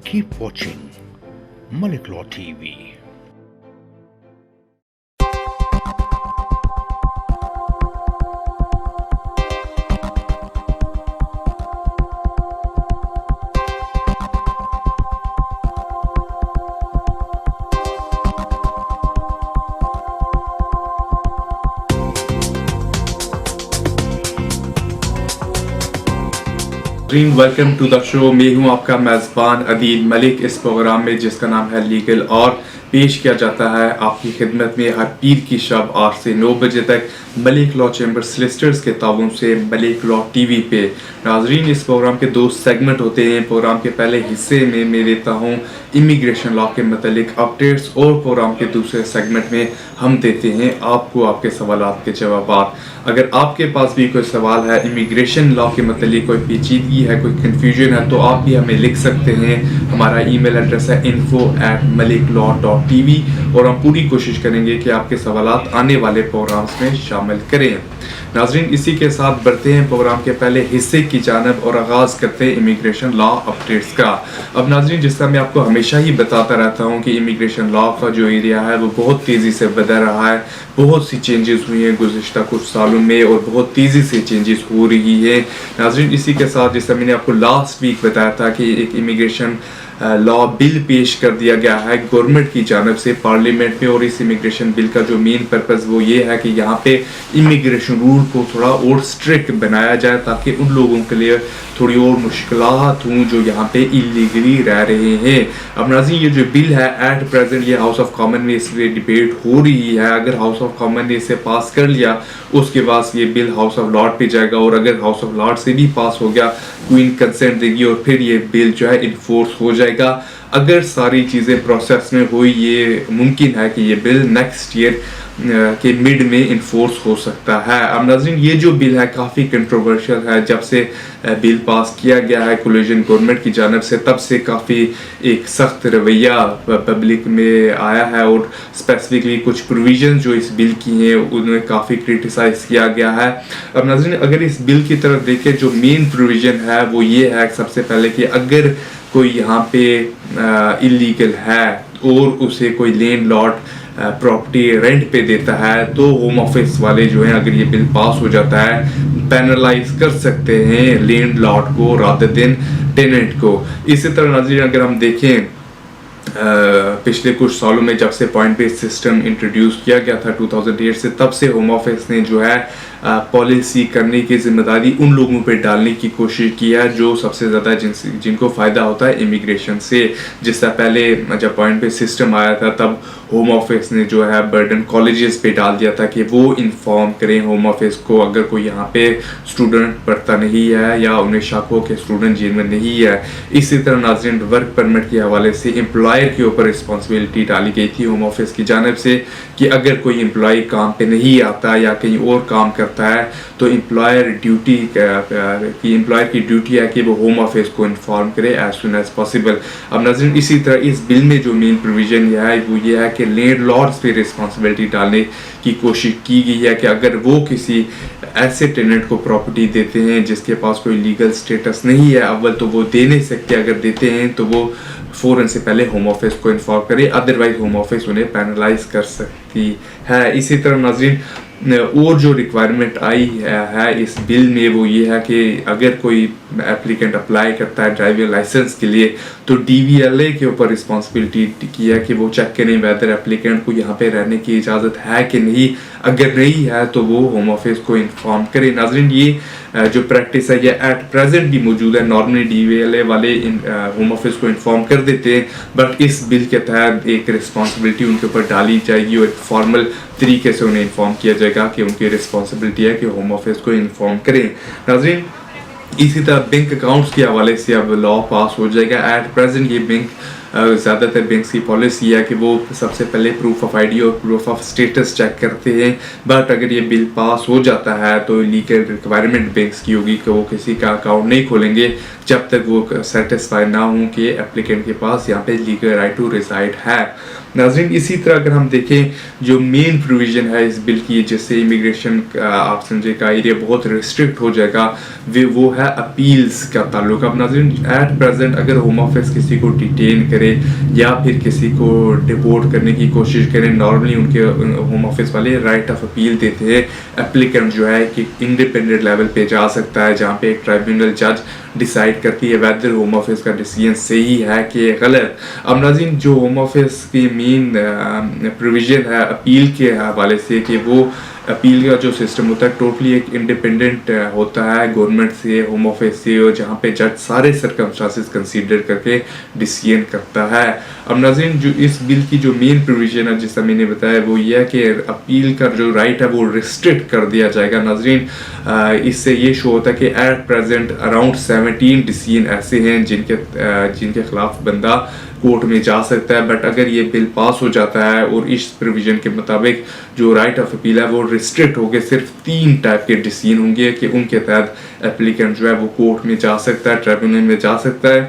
Keep watching Malik Law TV. Welcome to the show. मैं हूं आपका मेज़बान अदील मलिक। इस प्रोग्राम में जिसका नाम है लीगल और पेश किया जाता है आपकी खिदमत में हर पीर की शब 8 से 9 बजे तक मलिक लॉ चैम्बर सॉलिसिटर्स के ताउन से मलिक लॉ टीवी पे। नाजरीन, इस प्रोग्राम के 2 सेगमेंट होते हैं। प्रोग्राम के पहले हिस्से में मैं देता हूं इमिग्रेशन लॉ के मतलब अपडेट्स और प्रोग्राम के दूसरे सेगमेंट में हम देते हैं आपको आपके सवालात के जवाब। अगर आपके पास भी कोई सवाल है इमिग्रेशन लॉ के मतलब कोई पेचीदगी है, कोई कन्फ्यूजन है, तो आप भी हमें लिख सकते हैं। हमारा ईमेल एड्रेस है info@maliklaw.tv और हम पूरी कोशिश करेंगे कि आपके सवालात आने वाले प्रोग्राम्स में शामिल करें। नाजरीन, इसी के साथ बढ़ते हैं प्रोग्राम के पहले हिस्से की जानब और आगाज़ करते हैं इमिग्रेशन लॉ अपडेट्स का। अब नाजरीन, जिस तरह मैं आपको हमेशा ही बताता रहता हूं कि इमिग्रेशन लॉ का जो एरिया है वो बहुत तेज़ी से बढ़ रहा है। बहुत सी चेंजेस हुई हैं गुज़िश्ता कुछ सालों में और बहुत तेज़ी से चेंजेस हो रही है। नाजरीन, इसी के साथ जिस तरह मैंने आपको लास्ट वीक बताया था कि एक इमिग्रेशन लॉ बिल पेश कर दिया गया है गवर्नमेंट की जानब से पार्लियामेंट में, और इस इमिग्रेशन बिल का जो मेन पर्पस वो ये है कि यहाँ पे इमिग्रेशन रूल को थोड़ा और स्ट्रिक्ट बनाया जाए ताकि उन लोगों के लिए थोड़ी और मुश्किलात हों जो यहाँ पे इलीगली रह रहे हैं। अब नाज़रीन, ये जो बिल है एट प्रेजेंट ये हाउस ऑफ कॉमन में इस पर डिबेट हो रही है। अगर हाउस ऑफ कॉमन ने इसे पास कर लिया उसके बाद ये बिल हाउस ऑफ लॉर्ड पे जाएगा, और अगर हाउस ऑफ लॉर्ड से भी पास हो गया क्वीन कंसेंट देगी और फिर ये बिल जो है इन्फोर्स हो जाएगा। अगर सारी चीज़ें प्रोसेस में हुई ये मुमकिन है कि ये बिल नेक्स्ट ईयर के मिड में इन्फोर्स हो सकता है। अब नाज़रीन, ये जो बिल है काफ़ी कंट्रोवर्शियल है। जब से बिल पास किया गया है कोलिशन गवर्नमेंट की जानब से तब से काफ़ी एक सख्त रवैया पब्लिक में आया है और स्पेसिफिकली कुछ प्रोविजन जो इस बिल की हैं उन्हें काफ़ी क्रिटिसाइज किया गया है। अब नाज़रीन, अगर इस बिल की तरफ देखें जो मेन प्रोविजन है वो ये है सबसे पहले कि अगर कोई यहाँ पे इलीगल है और उसे कोई लैंडलॉर्ड प्रॉपर्टी रेंट पे देता है तो होम ऑफिस वाले जो हैं अगर ये बिल पास हो जाता है पेनलाइज कर सकते हैं लैंडलॉर्ड को रादर देन टेनेंट को। इसी तरह नाज़रीन, अगर हम देखें पिछले कुछ सालों में जब से पॉइंट बेस्ड सिस्टम इंट्रोड्यूस किया गया था 2008 से, तब से होम ऑफिस ने जो है पॉलिसी करने की जिम्मेदारी उन लोगों पे डालने की कोशिश की है जो सबसे ज़्यादा जिनको फ़ायदा होता है इमिग्रेशन से। जिस तरह पहले जब पॉइंट बेस्ड सिस्टम आया था तब होम ऑफिस ने जो है बर्डन कॉलेजेस पे डाल दिया था कि वो इन्फॉर्म करें होम ऑफिस को अगर कोई यहाँ पे स्टूडेंट पढ़ता नहीं है या उन्हें शक हो कि स्टूडेंट जेल में नहीं है। इसी तरह नाज़रीन, वर्क परमिट के हवाले से एम्प्लॉयर के ऊपर रिस्पॉन्सिबिलिटी डाली गई थी होम ऑफिस की जानब से कि अगर कोई एम्प्लॉय काम पे नहीं आता या कहीं और काम करता है तो एम्प्लॉयर की ड्यूटी है कि वो होम ऑफिस को इन्फॉर्म करे एज सुन एज पॉसिबल। अब नाज़रीन, इसी तरह इस बिल में जो मेन प्रोविजन है वो ये है कि लैंडलॉर्ड्स पे रिस्पॉन्सिबिलिटी डालने की कोशिश की गई है कि अगर वो किसी ऐसे टेनेंट को प्रॉपर्टी देते हैं जिसके पास कोई लीगल स्टेटस नहीं है, अव्वल तो वो दे नहीं सकते, अगर देते हैं तो वो फ़ौरन से पहले होम ऑफिस को इन्फॉर्म करे, अदरवाइज होम ऑफिस उन्हें पेनलाइज कर सकती है। इसी तरह नाज़रीन, और जो रिक्वायरमेंट आई है इस बिल में वो ये है कि अगर कोई एप्लीकेंट अप्लाई करता है ड्राइविंग लाइसेंस के लिए तो DVLA के ऊपर रिस्पॉन्सिबिलिटी की है कि वो चेक करें वेदर एप्लीकेंट को यहाँ पे रहने की इजाज़त है कि नहीं। अगर नहीं है तो वो होम ऑफिस को इन्फॉर्म करे। नाज़रीन, ये जो प्रैक्टिस है ये एट प्रेजेंट भी मौजूद है। नॉर्मली DVLA वाले होम ऑफिस को इन्फॉर्म कर देते हैं, बट इस बिल के तहत एक रिस्पॉन्सिबिलिटी उनके ऊपर डाली जाएगी और एक फॉर्मल तरीके से उन्हें इन्फॉर्म किया जाएगा कि उनकी रिस्पॉन्सिबिलिटी है कि होम ऑफिस को इन्फॉर्म करें। नाज़रीन, इसी तरह बैंक अकाउंट्स के हवाले से अब लॉ पास हो जाएगा। एट प्रेजेंट ये बैंक زیادہ تر بینکس کی پالیسی ہے کہ وہ سب سے پہلے پروف آف آئی ڈی اور پروف آف اسٹیٹس چیک کرتے ہیں. بٹ اگر یہ بل پاس ہو جاتا ہے تو لیگل ریکوائرمنٹ بینکس کی ہوگی کہ وہ کسی کا اکاؤنٹ نہیں کھولیں گے جب تک وہ سیٹسفائی نہ ہوں کہ اپلیکینٹ کے پاس یہاں پہ لیگل رائٹ ٹو ریزائڈ ہے. ناظرین اسی طرح اگر ہم دیکھیں جو مین پروویژن ہے اس بل کی جس سے امیگریشن آپ سمجھے کا ایریا بہت ریسٹرکٹ ہو جائے گا وہ ہے اپیلز کا تعلق. اب ناظرین ایٹ پریزنٹ اگر ہوم آفس کسی کو ڈیٹین کرے یا پھر کسی کو ڈپورٹ کرنے کی کوشش کرے نارملی ان کے ہوم آفس والے رائٹ آف اپیل دیتے ہیں. اپلیکنٹ جو ہے کہ انڈیپینڈنٹ لیول پہ جا سکتا ہے جہاں پہ ایک ٹرائبیونل جج ڈیسائیڈ کرتی ہے ویدر ہوم آفس کا ڈیسیژن صحیح ہے کہ غلط. اب ناظرین جو ہوم آفس کی مین پروویژن ہے اپیل کے حوالے سے کہ وہ اپیل کا جو سسٹم ہوتا ہے ٹوٹلی ایک انڈیپینڈنٹ ہوتا ہے گورنمنٹ سے ہوم آفس سے اور جہاں پہ جج سارے سرکمسٹانسز کنسیڈر کر کے ڈیسیژن کرتا ہے. اب ناظرین جو اس بل کی جو مین پروویژن ہے جس طرح میں نے بتایا وہ یہ ہے کہ اپیل کا جو رائٹ ہے وہ ریسٹرکٹ کر دیا جائے گا. ناظرین اس سے یہ شو ہوتا ہے کہ ایٹ پریزنٹ اراؤنڈ 17 ڈیسیژن ایسے ہیں جن کے خلاف بندہ کورٹ میں جا سکتا ہے. بٹ اگر یہ بل پاس ہو جاتا ہے اور اس پروویژن کے مطابق جو رائٹ آف اپیل ہے وہ ریسٹرکٹ ہو کے صرف 3 ٹائپ کے ڈیسیژن ہوں گے کہ ان کے تحت اپلیکنٹ جو ہے وہ کورٹ میں جا سکتا ہے ٹریبیونل میں جا سکتا ہے.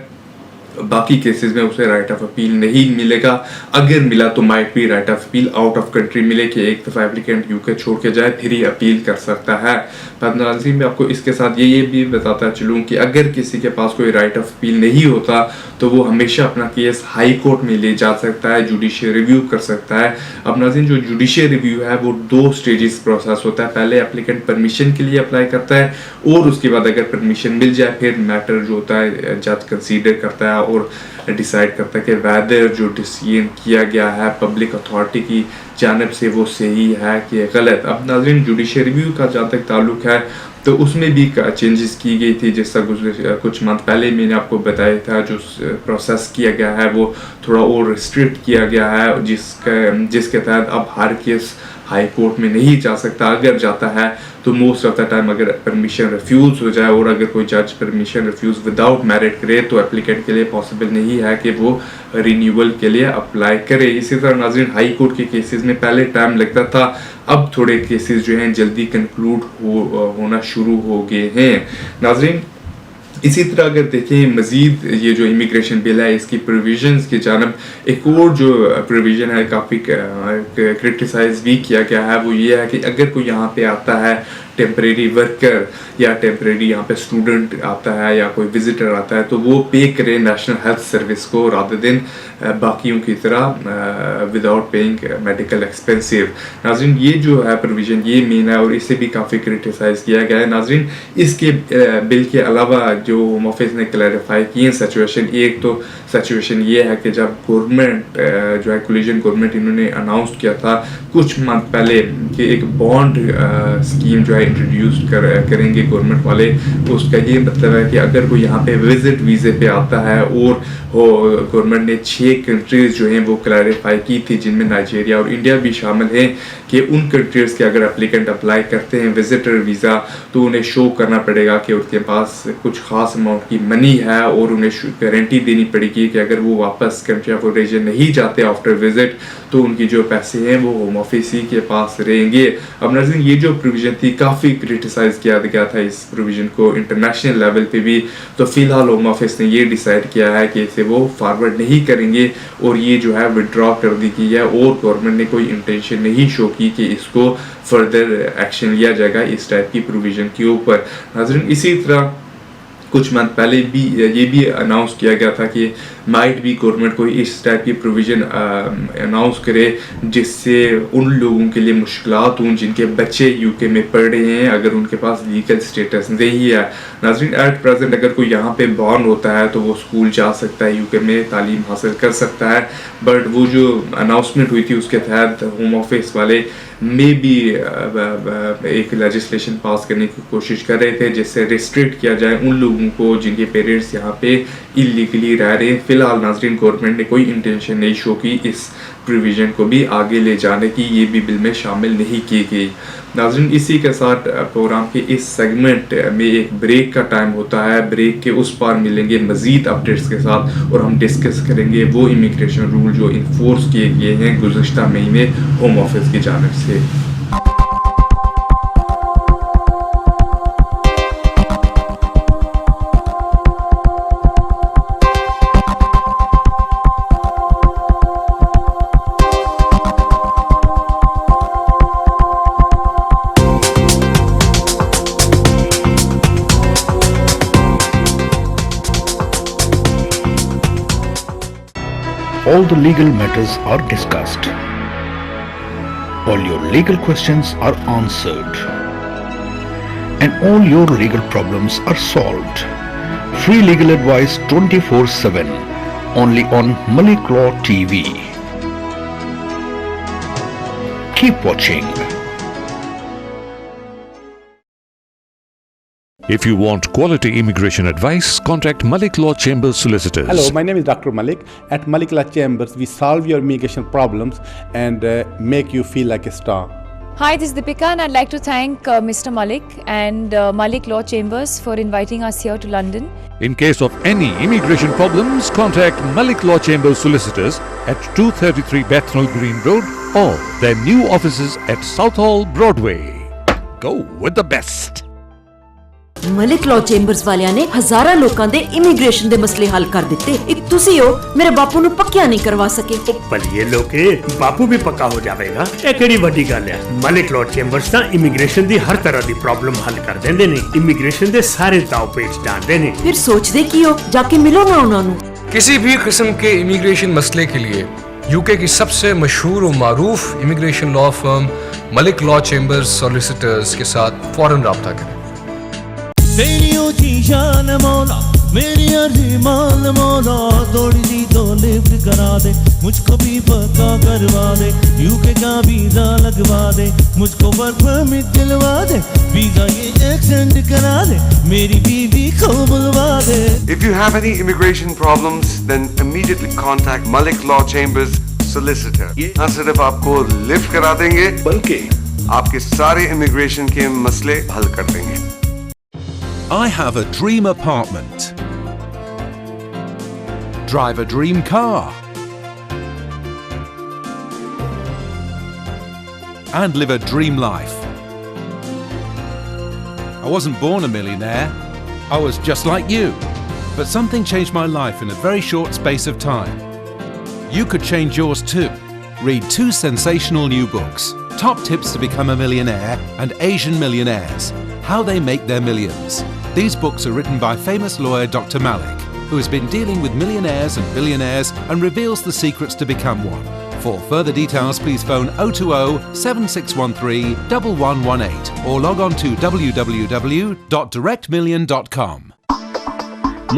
باقی کیسز میں اسے رائٹ آف اپیل نہیں ملے گا. اگر ملا تو مائٹ بھی right of appeal out of country ملے کہ ایک دفعہ اپلیکنٹ یو کے چھوڑ کے جائے پھر ہی اپیل کر سکتا ہے. پر ناظرین میں آپ کو اس کے ساتھ یہ بھی بتاتا چلوں کہ اگر کسی کے پاس کوئی رائٹ آف اپیل نہیں ہوتا تو وہ ہمیشہ اپنا کیس ہائی کورٹ میں لے جا سکتا ہے جوڈیشل ریویو کر سکتا ہے. اب ناظرین جو جوڈیشل ریویو ہے وہ 2 سٹیجز پروسیس ہوتا ہے. پہلے اپلیکنٹ پرمیشن کے لیے اپلائی کرتا ہے اور اس کے بعد اگر پرمیشن مل جائے پھر میٹر جو ہوتا ہے جج کنسیڈر کرتا ہے اور ڈیسائیڈ کرتا ہے کہ ویدر جو ڈیسیژن کیا گیا ہے پبلک اتھارٹی کی جانب سے وہ صحیح ہے کہ غلط. اب ناظرین جوڈیشل ریویو کا جہاں تک تعلق ہے تو اس میں بھی چینجز کی گئی تھی جس طرح کچھ منتھ پہلے میں نے آپ کو بتایا تھا جو پروسیس کیا گیا ہے وہ تھوڑا اور ریسٹرکٹ کیا گیا ہے جس کے تحت اب ہر کیس ہائی کورٹ میں نہیں جا سکتا. اگر جاتا ہے تو موسٹ آف دا ٹائم اگر پرمیشن ریفیوز ہو جائے اور اگر کوئی جج پرمیشن ریفیوز وداؤٹ میرٹ کرے تو اپلیکنٹ کے لیے پاسبل نہیں ہے کہ وہ رینیول کے لیے اپلائی کرے. اسی طرح ناظرین ہائی کورٹ کے کیسز میں پہلے ٹائم لگتا تھا اب تھوڑے کیسز جو ہیں جلدی کنکلوڈ ہونا شروع ہو گئے ہیں. ناظرین اسی طرح اگر دیکھیں مزید یہ جو امیگریشن بل ہے اس کی پروویژنز کی جانب ایک اور جو پروویژن ہے کافی کرٹیسائز بھی کیا گیا ہے وہ یہ ہے کہ اگر کوئی یہاں پہ آتا ہے ٹیمپریری ورکر یا ٹیمپریری یہاں پہ اسٹوڈنٹ آتا ہے یا کوئی وزٹر آتا ہے تو وہ پے کرے نیشنل ہیلتھ سروس کو رادر دین باقیوں کی طرح وداؤٹ پیئنگ میڈیکل ایکسپینسیو. ناظرین یہ جو ہے پروویژن یہ مین ہے اور اسے بھی کافی کرٹیسائز کیا گیا ہے. ناظرین اس کے بل کے علاوہ جو ہوم آفس نے کلیریفائی کی ہیں سچویشن ایک تو سچویشن یہ ہے کہ جب گورنمنٹ جو ہے کولیجن گورنمنٹ انہوں نے اناؤنس کیا تھا کچھ منتھ پہلے کہ ایک بانڈ اسکیم جو ہے انٹروڈیوس کریں گے گورنمنٹ والے. اس کا یہ مطلب ہے کہ اگر کوئی یہاں پہ وزٹ ویزے پہ آتا ہے اور گورنمنٹ نے 6 کنٹریز جو ہیں وہ کلیریفائی کی تھی جن میں نائجیریا اور انڈیا بھی شامل ہیں کہ ان کنٹریز کے اگر اپلیکنٹ اپلائی کرتے ہیں وزٹر ویزا تو انہیں شو کرنا پڑے گا کہ ان کے پاس کچھ خاص اماؤنٹ کی منی ہے اور انہیں گارنٹی دینی پڑے گی کہ اگر وہ واپس کنٹری آف اوریجن نہیں جاتے آفٹر وزٹ تو ان کی جو پیسے ہیں وہ ہوم آفس ہی کے پاس رہیں گے. اب ناظرین یہ جو پروویژن تھی کافی کرٹیسائز کیا گیا تھا اس پروویژن کو انٹرنیشنل لیول پہ بھی. تو فی الحال ہوم آفس نے یہ ڈیسائیڈ کیا ہے کہ اسے وہ فارورڈ نہیں کریں گے اور یہ جو ہے وڈرا کر دی گئی ہے اور گورنمنٹ نے کوئی انٹینشن نہیں شو کی کہ اس کو فردر ایکشن لیا جائے گا اس ٹائپ کی پروویژن کے اوپر. ناظرین اسی طرح کچھ منتھ پہلے بھی یہ بھی اناؤنس کیا گیا تھا کہ مائٹ بھی گورنمنٹ کوئی اس ٹائپ کی پروویژن اناؤنس کرے جس سے ان لوگوں کے لیے مشکلات ہوں جن کے بچے یو کے میں پڑھ رہے ہیں اگر ان کے پاس لیگل سٹیٹس نہیں ہے. ناظرین ایٹ پریزنٹ اگر کوئی یہاں پہ بورن ہوتا ہے تو وہ اسکول جا سکتا ہے یو کے میں تعلیم حاصل کر سکتا ہے. بٹ وہ جو اناؤنسمنٹ ہوئی تھی اس کے تحت ہوم آفس والے میں بھی ایک لیجسلیشن پاس کرنے کی کوشش کر رہے تھے جس سے ریسٹرکٹ کیا جائے ان لوگوں کو جن کے پیرنٹس یہاں پہ इलीगली रह रहे हैं। फिलहाल नाजरीन गवर्नमेंट ने कोई इंटेंशन नहीं शो की इस प्रोविज़न को भी आगे ले जाने की, ये भी बिल में शामिल नहीं की गई। नाजरीन इसी के साथ प्रोग्राम के इस सेगमेंट में एक ब्रेक का टाइम होता है। ब्रेक के उस पार मिलेंगे मज़ीद अपडेट्स के साथ और हम डिस्कस करेंगे वो इमिग्रेशन रूल जो इन्फोर्स किए गए हैं गुज़श्ता महीने होम ऑफिस की जानिब से। All the legal matters are discussed. All your legal questions are answered. And all your legal problems are solved. Free legal advice 24/7. Only on Malik Law TV. Keep watching. If you want quality immigration advice, contact Malik Law Chambers Solicitors. Hello, my name is Dr. Malik. At Malik Law Chambers, we solve your immigration problems and make you feel like a star. Hi, this is Deepika and I'd like to thank Mr. Malik and Malik Law Chambers for inviting us here to London. In case of any immigration problems, contact Malik Law Chambers Solicitors at 233 Bethnal Green Road or their new offices at Southall Broadway. Go with the best. Malik law chambers ਵਾਲਿਆਂ ਨੇ ਹਜ਼ਾਰਾਂ ਲੋਕਾਂ ਦੇ immigration ਦੇ ਮਸਲੇ ਹੱਲ ਕਰ ਦਿੱਤੇ। ਇੱਕ ਤੁਸੀਂ ਹੋ ਮੇਰੇ ਬਾਪੂ ਨੂੰ ਪੱਕਿਆ ਨਹੀਂ ਕਰਵਾ ਸਕੇ। ਭਲੀਏ ਲੋਕੇ ਬਾਪੂ ਵੀ ਪੱਕਾ ਹੋ ਜਾਵੇਗਾ, ਇਹ ਕਿਹੜੀ ਵੱਡੀ ਗੱਲ ਹੈ। ਮਲਿਕ ਲਾਅ ਚੇਂਬਰਸ ਤਾਂ ਇਮੀਗ੍ਰੇਸ਼ਨ ਦੀ ਹਰ ਤਰ੍ਹਾਂ ਦੀ ਪ੍ਰੋਬਲਮ ਹੱਲ ਕਰ ਦਿੰਦੇ ਨੇ, ਇਮੀਗ੍ਰੇਸ਼ਨ ਦੇ ਸਾਰੇ ਦਾਅ ਪੇਚ ਜਾਣਦੇ ਨੇ। ਫਿਰ ਸੋਚਦੇ ਕੀ ਹੋ, ਜਾ ਕੇ ਮਿਲੋ ਨਾ ਉਹਨਾਂ ਨੂੰ। किसी भी किस्म के इमिग्रेशन मसले के लिए यूके की सबसे मशहूर और मारूफ immigration law firm Malik law chambers solicitors के साथ फौरन रब्ता करें। तेरियों की शान मौला मेरी अरमान मौला, थोड़ी सी तो लिफ्ट करा दे, मुझको भी पक्का करवा दे, यूके का वीजा लगवा दे, मुझको वर्क परमिट दिलवा दे, वीजा ये एक्सटेंड करा दे, मेरी बीवी को बुलवा दे। If you have any immigration problems, then immediately contact Malik Law Chambers Solicitor. न सिर्फ आपको लिफ्ट करा देंगे बल्कि आपके सारे इमिग्रेशन के मसले हल कर देंगे। I have a dream apartment. Drive a dream car. And live a dream life. I wasn't born a millionaire. I was just like you. But something changed my life in a very short space of time. You could change yours too. Read 2 sensational new books. Top Tips to Become a Millionaire and Asian Millionaires. How They Make Their Millions. These books are written by famous lawyer Dr. Malik, who has been dealing with millionaires and billionaires and reveals the secrets to become one. For further details, please phone 020-7613-1118 or log on to www.directmillion.com.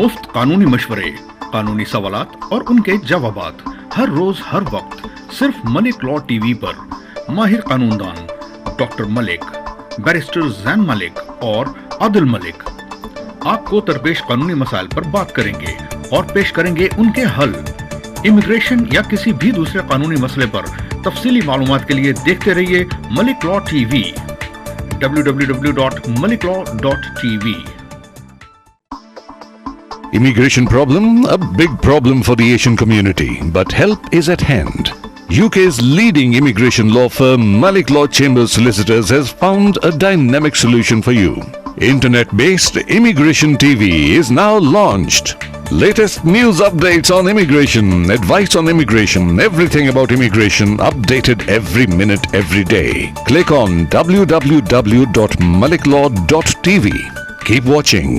मुफ्त कानूनी मशवरे, कानूनी सवालात और उनके जवाबात हर रोज हर वक्त सिर्फ Malik law TV पर। माहिर कानूनदान डॉक्टर मलिक, बैरिस्टर जैन मलिक और आदिल मलिक आपको दरपेश कानूनी मसाइल पर बात करेंगे और पेश करेंगे उनके हल। इमिग्रेशन या किसी भी दूसरे कानूनी मसले पर तफसीली मालूमात के लिए देखते रहिए Malik law TV, www.maliklaw.tv। Immigration problem? A big problem for the Asian community, but help is at hand. UK's leading immigration law firm Malik Law Chambers Solicitors has found a dynamic solution for you. Internet-based Immigration TV is now launched. Latest news updates on immigration, advice on immigration, everything about immigration updated every minute, every day. Click on www.maliklaw.tv. Keep watching.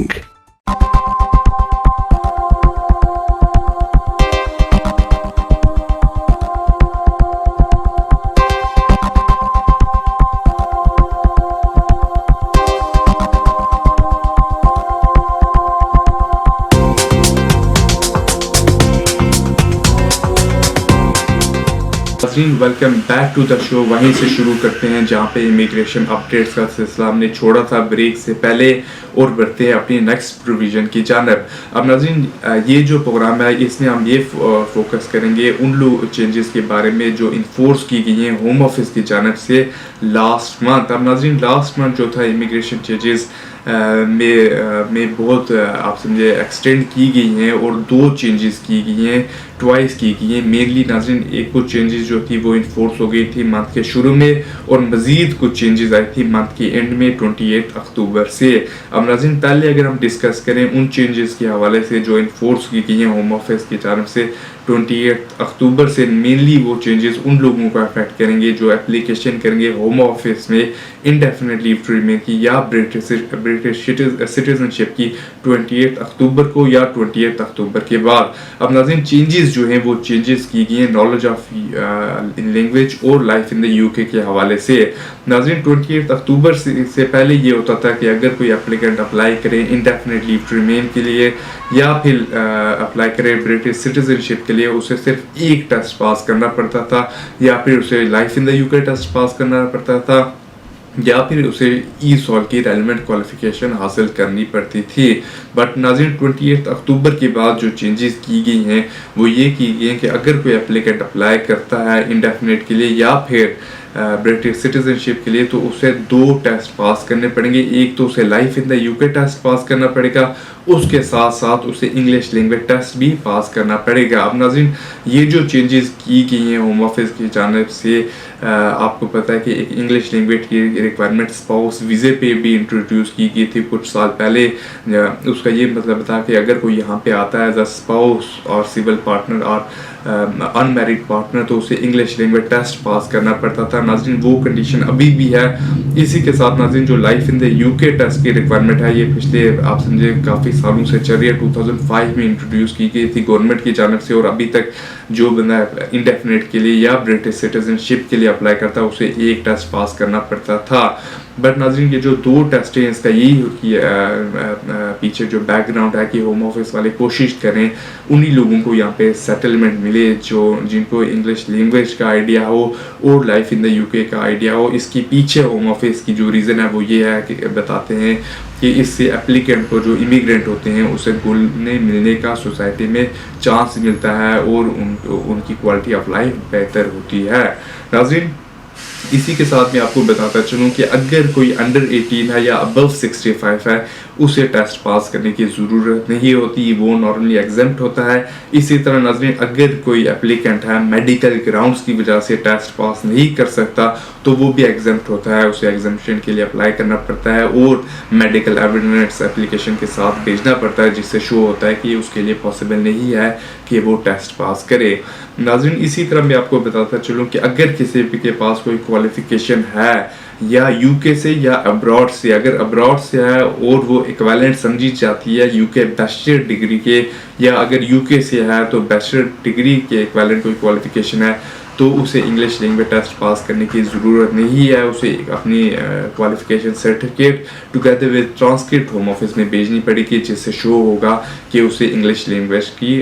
Welcome back to the show. वहीं से शुरू करते हैं जहां पे immigration updates का सिलसिला हमने छोड़ा था ब्रेक से पहले। اور بڑھتے ہیں اپنی نیکسٹ پروویژن کی جانب. اب ناظرین یہ جو پروگرام ہے اس میں ہم یہ فوکس کریں گے ان چینجز کے بارے میں جو انفورس کی گئی ہیں ہوم آفس کی جانب سے لاسٹ منتھ. اب ناظرین لاسٹ منتھ جو تھا امیگریشن چینجز میں بہت آپ سمجھے ایکسٹینڈ کی گئی ہیں اور 2 چینجز کی گئی ہیں, ٹوائس کی گئی ہیں. مینلی ناظرین ایک کچھ چینجز جو تھی وہ انفورس ہو گئی تھی منتھ کے شروع میں, اور مزید کچھ چینجز آئی تھی منتھ کے اینڈ میں 28 اکتوبر سے. اب ناظرین پہلے اگر ہم ڈسکس کریں ان چینجز کے حوالے سے جو انفورس کی گئی ہیں ہوم آفس کی جانب سے 28 اکتوبر سے, مینلی وہ چینجز ان لوگوں کو افیکٹ کریں گے جو اپلیکیشن کریں گے ہوم آفس میں انڈیفینٹ لیو ٹو ریمین کی یا برٹش سٹیزن شپ کی 28 اکتوبر کو یا 28 اکتوبر کے بعد. اب ناظرین چینجز جو ہیں وہ چینجز کی گئی ہیں نالج آف لینگویج اور لائف ان دا UK کے حوالے سے. ناظرین 28 اکتوبر سے پہلے یہ ہوتا تھا کہ اگر کوئی اپلیکنٹ اپلائی کرے انڈیفینٹ لیو ٹو ریمین کے لیے یا پھر اپلائی کرے برٹش سٹیزن شپ کے لیے, اسے صرف ایک ٹیسٹ پاس کرنا پڑتا تھا یا پھر اسے لائف ان دا UK ٹیسٹ پاس کرنا پڑتا تھا یا پھر اسے ای سال کی ریلیونٹ کوالیفیکیشن حاصل کرنی پڑتی تھی. بٹ ناظرین 28 اکتوبر کے بعد جو چینجز کی گئی ہیں وہ یہ کی گئی ہیں کہ اگر کوئی اپلیکنٹ اپلائی کرتا ہے انڈیفینٹ کے لیے یا پھر برٹش سٹیزن شپ کے لیے تو اسے 2 ٹیسٹ پاس کرنے پڑیں گے. ایک تو اسے لائف ان دا UK ٹیسٹ پاس کرنا پڑے گا, اس کے ساتھ ساتھ اسے انگلش لینگویج ٹیسٹ بھی پاس کرنا پڑے گا. اب ناظرین یہ جو چینجز کی گئی ہیں ہوم آفس کی جانب سے آپ کو پتہ ہے کہ ایک انگلش لینگویج کی ریکوائرمنٹ اسپاؤس ویزے پہ بھی انٹروڈیوس کی گئی تھی کچھ سال پہلے. اس کا یہ مطلب تھا کہ اگر کوئی یہاں پہ آتا ہے ایز اے اسپاؤس اور سول پارٹنر اور ان میرڈ پارٹنر تو اسے انگلش لینگویج ٹیسٹ پاس کرنا پڑتا تھا. ناظرین وہ کنڈیشن ابھی بھی ہے. اسی کے ساتھ ناظرین جو لائف ان دا UK ٹیسٹ کی ریکوائرمنٹ ہے یہ پچھلے آپ سمجھے کافی سالوں سے چل رہی ہے. 2005 میں انٹروڈیوس کی گئی تھی گورنمنٹ کی جانب سے, اور ابھی تک جو بندہ انڈیفینٹ کے لیے یا برٹش سٹیزن شپ کے لیے اپلائی کرتا ہے اسے ایک ٹیسٹ پاس کرنا پڑتا تھا. بٹ ناظرین یہ جو 2 ٹیسٹ ہیں اس کا یہی پیچھے جو بیک گراؤنڈ ہے کہ ہوم آفس والے کوشش کریں انہی لوگوں کو یہاں پہ سیٹلمنٹ ملے جو جن کو انگلش لینگویج کا آئیڈیا ہو اور لائف ان دا UK کا آئیڈیا ہو. اس کے پیچھے ہوم آفس کی جو ریزن ہے وہ یہ ہے کہ بتاتے ہیں کہ اس سے اپلیکنٹ کو جو امیگرینٹ ہوتے ہیں اسے گھلنے ملنے کا سوسائٹی میں چانس ملتا ہے اور ان کی کوالٹی آف لائف بہتر ہوتی ہے. ناظرین اسی کے ساتھ میں آپ کو بتاتا چلوں کہ اگر کوئی انڈر 18 ہے یا ابو 65 ہے اسے ٹیسٹ پاس کرنے کی ضرورت نہیں ہوتی, وہ نارملی ایگزمپٹ ہوتا ہے. اسی طرح ناظرین اگر کوئی اپلیکنٹ ہے میڈیکل گراؤنڈز کی وجہ سے ٹیسٹ پاس نہیں کر سکتا تو وہ بھی ایگزمپٹ ہوتا ہے, اسے ایگزمپشن کے لیے اپلائی کرنا پڑتا ہے اور میڈیکل ایویڈنس اپلیکیشن کے ساتھ بھیجنا پڑتا ہے جس سے شو ہوتا ہے کہ اس کے لیے پاسبل نہیں ہے کہ وہ ٹیسٹ پاس کرے. ناظرین اسی طرح میں آپ کو بتاتا چلوں کہ اگر کسی کے پاس کوئی کوالیفیکیشن ہے یا UK سے یا ابراڈ سے, اگر ابراڈ سے ہے اور وہ ایکویلنٹ سمجھی جاتی ہے UK بیچلر ڈگری کے, یا اگر UK سے ہے تو بیچلر ڈگری کے ایکویلنٹ کوئی کوالیفیکیشن ہے تو اسے انگلش لینگویج ٹیسٹ پاس کرنے کی ضرورت نہیں ہے. اسے اپنی qualification certificate together with transcript home office میں بھیجنی پڑے گی جس سے شو ہوگا کہ اسے انگلش لینگویج کی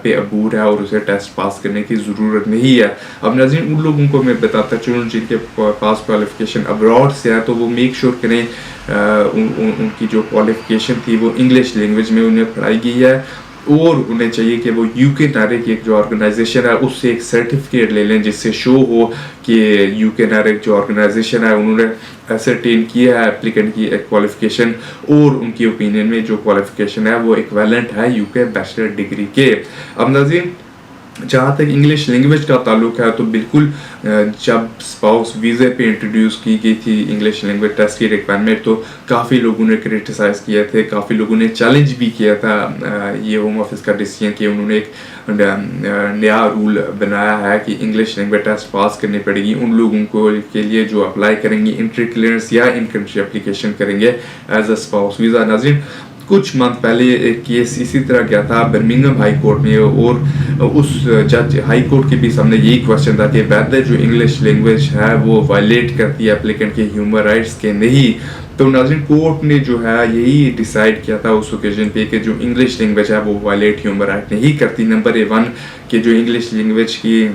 پہ عبور ہے اور اسے ٹیسٹ پاس کرنے کی ضرورت نہیں ہے. اب ناظرین ان لوگوں کو میں بتاتا چلوں جن کے پاس کوالیفیکیشن ابراڈ سے ہے تو وہ میک شور کریں ان کی جو کوالیفیکیشن تھی وہ انگلش لینگویج میں انہیں پڑھائی گئی ہے, اور انہیں چاہیے کہ وہ UK NARIC ایک جو آرگنائزیشن ہے اس سے ایک سرٹیفکیٹ لے لیں جس سے شو ہو کہ UK NARIC جو آرگنائزیشن ہے انہوں نے ایسرٹین کیا ہے اپلیکنٹ کی ایک کوالیفیکیشن اور ان کی اوپینین میں جو کوالیفیکیشن ہے وہ ایکویلنٹ ہے UK بیچلر ڈگری کے. اب ناظرین جہاں تک انگلش لینگویج کا تعلق ہے تو بالکل جب اسپاؤس ویزے پہ انٹروڈیوس کی گئی تھی انگلش لینگویج ٹیسٹ کی ریکوائرمنٹ تو کافی لوگوں نے کرٹیسائز کیا تھے, کافی لوگوں نے چیلنج بھی کیا تھا یہ ہوم آفس کا ڈیسیژن کہ انہوں نے ایک نیا رول بنایا ہے کہ انگلش لینگویج ٹیسٹ پاس کرنی پڑے گی ان لوگوں کو کے لیے جو اپلائی کریں گے انٹری کلیئرنس یا ان کنٹری اپلیکیشن کریں گے ایز اے اسپاؤس ویزا. ناظرین کچھ منتھ پہلے ایک کیس اسی طرح کیا تھا برمنگھم ہائی کورٹ میں, اور اس جج ہائی کورٹ کے بھی سامنے یہی کوشچن تھا کہ ویدر جو انگلش لینگویج ہے وہ وائلیٹ کرتی ہے اپلیکنٹ کے ہیومن رائٹس کے نہیں. تو ناظرین کوर्ट نے جو ہے یہی ڈیسائیڈ کیا تھا اس اوکیزن پہ کہ جو انگلش لینگویج ہے وہ وائلیٹ ہیومن رائٹ نہیں کرتی. نمبر 1 کہ جو انگلش لینگویج کی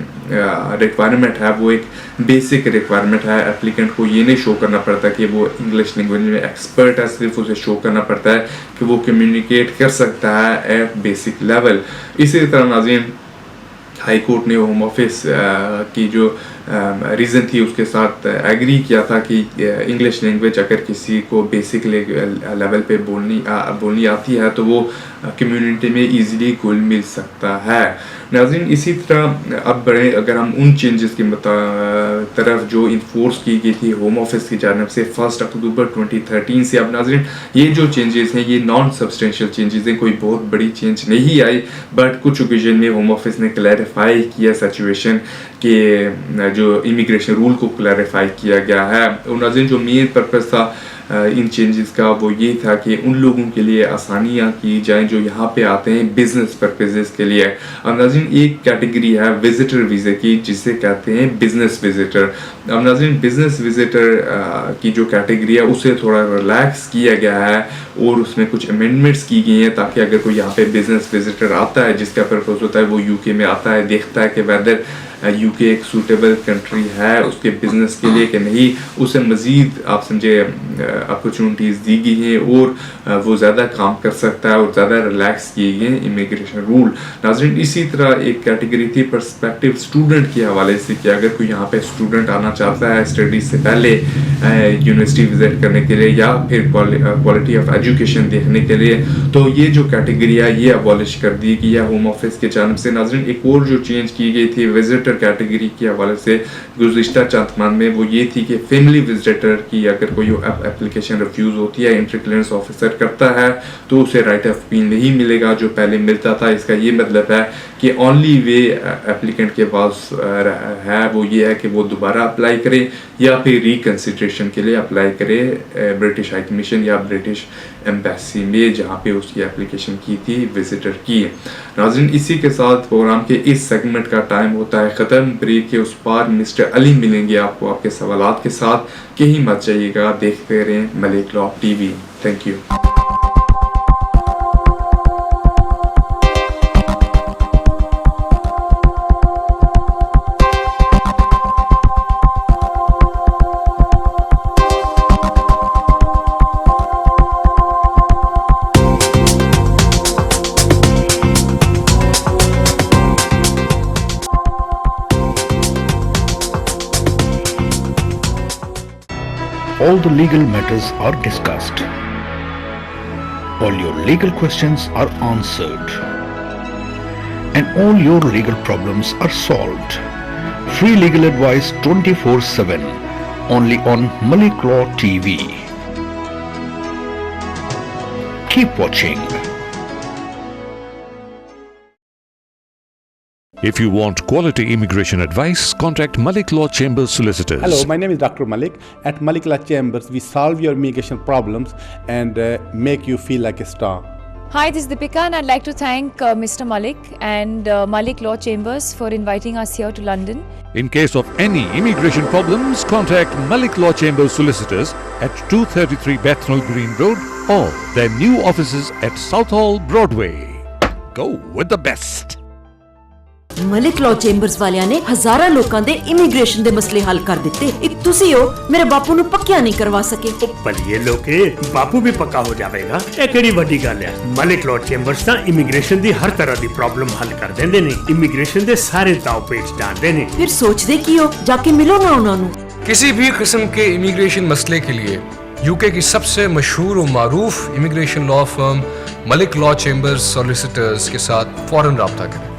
ریکوائرمنٹ ہے وہ ایک بیسک ریکوائرمنٹ ہے. اپلیکنٹ کو یہ نہیں شو کرنا پڑتا کہ وہ انگلش لینگویج میں ایکسپرٹ ہے, صرف اسے شو کرنا پڑتا ہے کہ وہ کمیونیکیٹ کر سکتا ہے ایٹ بیسک لیول. اسی طرح ناظرین ہائی کورٹ نے ہوم آفس کی جو ریزن تھی اس کے ساتھ ایگری کیا تھا کہ انگلش لینگویج اگر کسی کو بیسک لیول پہ بولنی آتی ہے تو وہ کمیونٹی میں ایزیلی گھل مل سکتا ہے. ناظرین اسی طرح اب بڑھیں اگر ہم ان چینجز کی طرف جو انفورس کی گئی تھی ہوم آفس کی جانب سے 1 اکتوبر 2013 سے. اب ناظرین یہ جو چینجز ہیں یہ نان سبسٹینشیل چینجز ہیں, کوئی بہت بڑی چینج نہیں آئی, بٹ کچھ اوکیزن میں ہوم آفس نے کلیریفائی کیا سچویشن کہ جو امیگریشن رول کو کلیریفائی کیا گیا ہے. اور ناظرین جو مین پرپز تھا ان چینجز کا وہ یہ تھا کہ ان لوگوں کے لیے آسانیاں کی جائیں جو یہاں پہ آتے ہیں بزنس پرپزز کے لیے. اب ناظرین ایک کیٹیگری ہے وزٹر ویزے کی جسے کہتے ہیں بزنس وزٹر. اب ناظرین بزنس وزٹر کی جو کیٹیگری ہے اسے تھوڑا ریلیکس کیا گیا ہے اور اس میں کچھ امینڈمنٹس کی گئی ہیں تاکہ اگر کوئی یہاں پہ بزنس وزٹر آتا ہے جس کا پرپز ہوتا ہے وہ یو کے میں آتا ہے, دیکھتا ہے کہ ویدر یو کے ایک سوٹیبل کنٹری ہے اس کے بزنس کے لیے کہ نہیں, اسے مزید آپ سمجھے اپرچونٹیز دی گئی ہیں اور وہ زیادہ کام کر سکتا ہے اور زیادہ ریلیکس کیے گئے ہیں امیگریشن رول. ناظرین اسی طرح ایک کیٹیگری تھی پرسپیکٹیو اسٹوڈنٹ کے حوالے سے کہ اگر کوئی یہاں پہ اسٹوڈنٹ آنا چاہتا ہے اسٹڈیز سے پہلے یونیورسٹی وزٹ کرنے کے لیے یا پھر کوالٹی آف ایجوکیشن دیکھنے کے لیے, تو یہ جو کیٹیگری ہے یہ ابالش کر دی گئی ہے ہوم آفس کے جانب سے. ناظرین ایک اور جو چینج کی گئی تھی وزٹر کیٹیگری کے حوالے سے گزشتہ چند ماہ میں وہ یہ تھی کہ فیملی وزٹر کی اگر کوئی اپلیکیشن ریفیوز ہوتی ہے انٹری کلیئرنس آفیسر کرتا ہے تو اسے رائٹ آف اپیل نہیں ملے گا جو پہلے ملتا تھا. اس کا یہ مطلب ہے کہ اونلی وے اپلیکنٹ کے پاس ہے وہ یہ ہے کہ وہ دوبارہ اپلائی کرے یا پھر ریکنسیڈریشن کے لیے اپلائی کرے برٹش ہائی کمیشن یا برٹش ایمبیسی میں جہاں پہ اس کی اپلیکیشن کی تھی وزٹر کی. ناظرین اسی کے ساتھ پروگرام کے اس سیگمنٹ کا ٹائم ہوتا ہے ختم. بریک کے اس پار مسٹر علی ملیں گے آپ کو آپ کے سوالات کے ساتھ, کہیں مت جائیے گا, دیکھتے رہیں Malik law TV. Thank you. All the legal matters are discussed. All your legal questions are answered. And all your legal problems are solved. Free legal advice 24/7. Only on Malik Law TV. Keep watching. If you want quality immigration advice, contact Malik Law Chambers Solicitors. Hello, my name is Dr. Malik. At Malik Law Chambers, we solve your immigration problems and make you feel like a star. Hi, this is Deepika and I'd like to thank Mr. Malik and Malik Law Chambers for inviting us here to London. In case of any immigration problems, contact Malik Law Chambers Solicitors at 233 Bethnal Green Road or their new offices at Southall Broadway. Go with the best. Malik law chambers ਵਾਲਿਆਂ ਨੇ ਹਜ਼ਾਰਾਂ ਲੋਕਾਂ ਦੇ immigration ਦੇ ਮਸਲੇ ਹੱਲ ਕਰ ਦਿੱਤੇ. ਇੱਕ ਤੁਸੀਂ ਹੋ ਮੇਰੇ ਬਾਪੂ ਨੂੰ ਪੱਕਿਆ ਨਹੀਂ ਕਰਵਾ ਸਕੇ. ਭਲੀਏ ਲੋਕੇ ਬਾਪੂ ਵੀ ਪੱਕਾ ਹੋ ਜਾਵੇਗਾ, ਇਹ ਕਿਹੜੀ ਵੱਡੀ ਗੱਲ ਹੈ. ਮਲਿਕ ਲਾਅ ਚੇਂਬਰਸ ਤਾਂ ਇਮੀਗ੍ਰੇਸ਼ਨ ਦੀ ਹਰ ਤਰ੍ਹਾਂ ਦੀ ਪ੍ਰੋਬਲਮ ਹੱਲ ਕਰ ਦਿੰਦੇ ਨੇ. ਇਮੀਗ੍ਰੇਸ਼ਨ ਦੇ ਸਾਰੇ ਦਾਅ ਪੇਚ ਡਾਂਦੇ ਨੇ. ਫਿਰ ਸੋਚਦੇ ਕੀ ਹੋ, ਜਾ ਕੇ ਮਿਲੋ ਨਾ ਉਹਨਾਂ ਨੂੰ. किसी भी किस्म के इमिग्रेशन मसले के लिए यूके की सबसे मशहूर और मारूफ immigration law firm Malik law chambers solicitors के साथ फ़ौरन रब्ता करें.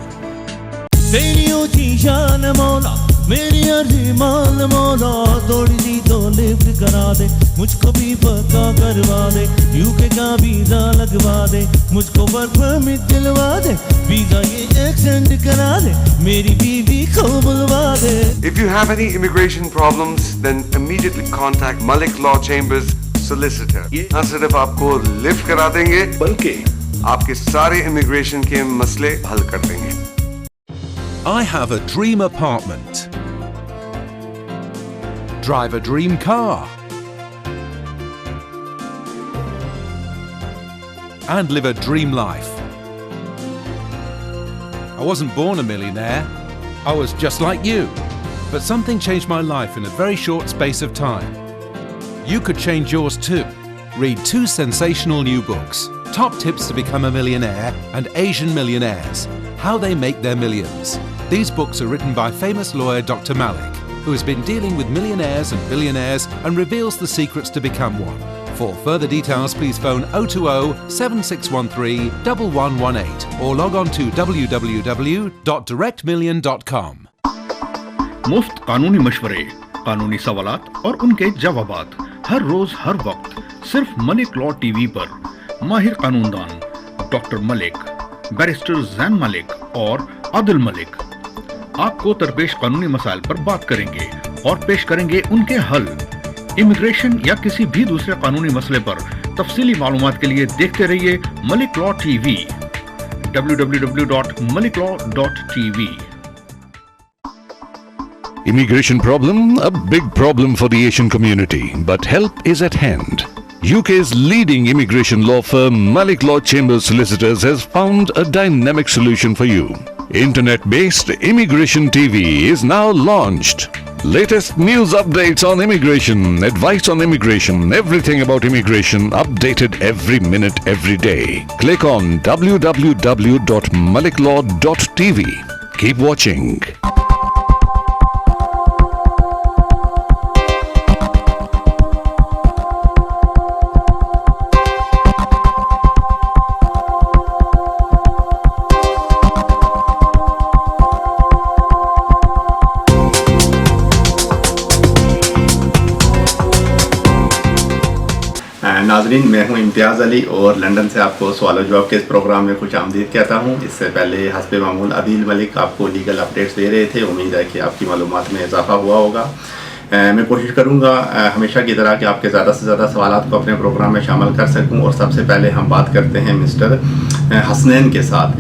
तेरियों की शान मौला मेरी अरमान मौला थोड़ी सी तो लिफ्ट करा दे मुझको भी पक्का करवा दे यूके का वीजा लगवा दे मुझको वर्क परमिट दिलवा दे वीजा ये एक्सटेंड करा दे मेरी बीवी को बुलवा दे. If you have any immigration problems, then immediately contact Malik Law Chambers Solicitor. न सिर्फ आपको लिफ्ट करा देंगे बल्कि आपके सारे इमिग्रेशन के मसले हल कर देंगे. I have a dream apartment. Drive a dream car. and live a dream life. I wasn't born a millionaire. I was just like you. But something changed my life in a very short space of time. You could change yours too. Read 2 sensational new books, Top Tips to Become a Millionaire and Asian Millionaires, How They Make Their Millions. These books are written by famous lawyer Dr. Malik, who has been dealing with millionaires and billionaires and reveals the secrets to become one. For further details, please phone 020-7613-1118 or log on to www.directmillion.com. मुफ्त कानूनी मशवरे, कानूनी सवालात और उनके जवाबात हर रोज हर वक्त सिर्फ Malik law TV पर माहिर कानूनदान डॉक्टर मलिक, बैरिस्टर जैन मलिक और आदिल मलिक आपको दरपेश कानूनी मसाइल पर बात करेंगे और पेश करेंगे उनके हल। इमिग्रेशन या किसी भी दूसरे कानूनी मसले पर तफसीली मालूमात के लिए देखते रहिए Malik law TV, www.maliklaw.tv। Immigration problem? A big problem for the Asian community, but help is at hand. UK's leading immigration law firm Malik Law Chambers Solicitors has found a dynamic solution for you. Internet-based Immigration TV is now launched. Latest news updates on immigration, advice on immigration, everything about immigration updated every minute, every day. Click on www.maliklaw.tv. Keep watching. नाजरीन, मैं हूं इम्तियाज़ अली और London से आपको सवाल जवाब के इस प्रोग्राम में खुश आमदीद कहता हूं। इससे पहले हस्बे मामूल आदिल मलिक आपको लीगल अपडेट्स दे रहे थे। उम्मीद है कि आपकी मालूमात में इजाफा हुआ होगा। मैं कोशिश करूंगा हमेशा की तरह कि आपके ज़्यादा से ज़्यादा सवालात को अपने प्रोग्राम में शामिल कर सकूं। और सबसे पहले हम बात करते हैं मिस्टर हसनैन के साथ।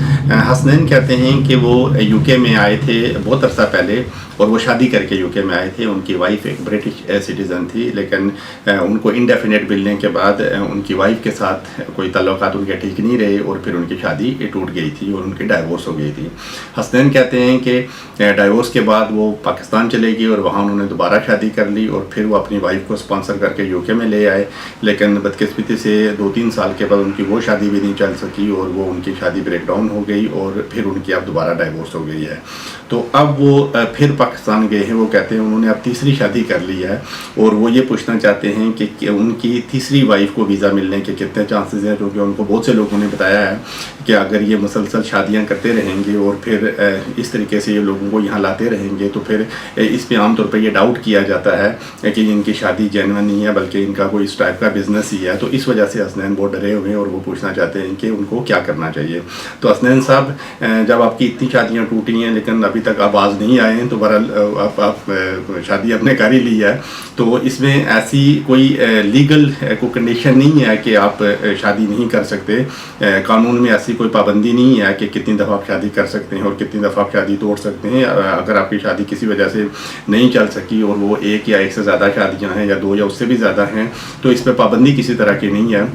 हसनैन कहते हैं कि वो यूके में आए थे बहुत अरसा पहले और वो शादी करके यूके में आए थे। उनकी वाइफ एक ब्रिटिश सिटीज़न थी, लेकिन उनको इंडेफिनेट मिलने के बाद उनकी वाइफ के साथ कोई ताल्लुकात उनके ठीक नहीं रहे और फिर उनकी शादी टूट गई थी और उनकी डाइवोर्स हो गई थी। हसनैन कहते हैं कि डाइवोर्स के बाद वो पाकिस्तान चले गए और वहाँ उन्होंने दोबारा शादी कर ली और फिर वो अपनी वाइफ को स्पॉन्सर करके यूके में ले आए। लेकिन बदकिस्मती से 2-3 साल के बाद उनकी वो शादी भी नहीं चल सकी और वो उनकी शादी ब्रेक डाउन हो गई और फिर उनकी अब दोबारा डाइवोर्स हो गई है। तो अब वो फिर पाकिस्तान गए हैं। वो कहते हैं उन्होंने अब तीसरी शादी कर ली है और वो ये पूछना चाहते हैं कि उनकी तीसरी वाइफ को वीज़ा मिलने के कितने चांसेस हैं, क्योंकि उनको बहुत से लोगों ने बताया है कि अगर ये मुसलसल शादियां करते रहेंगे और फिर इस तरीके से ये लोगों को यहाँ लाते रहेंगे तो फिर इस पर आमतौर पर ये डाउट किया जाता है कि इनकी शादी जेन्युइन नहीं है बल्कि इनका कोई इस टाइप का बिजनेस ही है। तो इस वजह से हसनैन बहुत डरे हुए हैं और वो पूछना चाहते हैं कि उनको क्या करना चाहिए। तो हसनैन साहब, जब आपकी इतनी शादियाँ टूटी हैं लेकिन अभी तक आवाज़ नहीं आए हैं, तो बहरहाल आप शादी अपने कर ही ली है, तो इसमें ऐसी कोई लीगल कोई कंडीशन नहीं है कि आप शादी नहीं कर सकते। कानून में ऐसी कोई पाबंदी नहीं है कि कितनी दफ़ा आप शादी कर सकते हैं और कितनी दफ़ा आप शादी तोड़ सकते हैं। अगर आपकी शादी किसी वजह से नहीं चल सकी और वो एक या एक से ज़्यादा शादियाँ हैं या 2 या उससे भी ज़्यादा हैं, तो इस पर पाबंदी किसी तरह की नहीं है।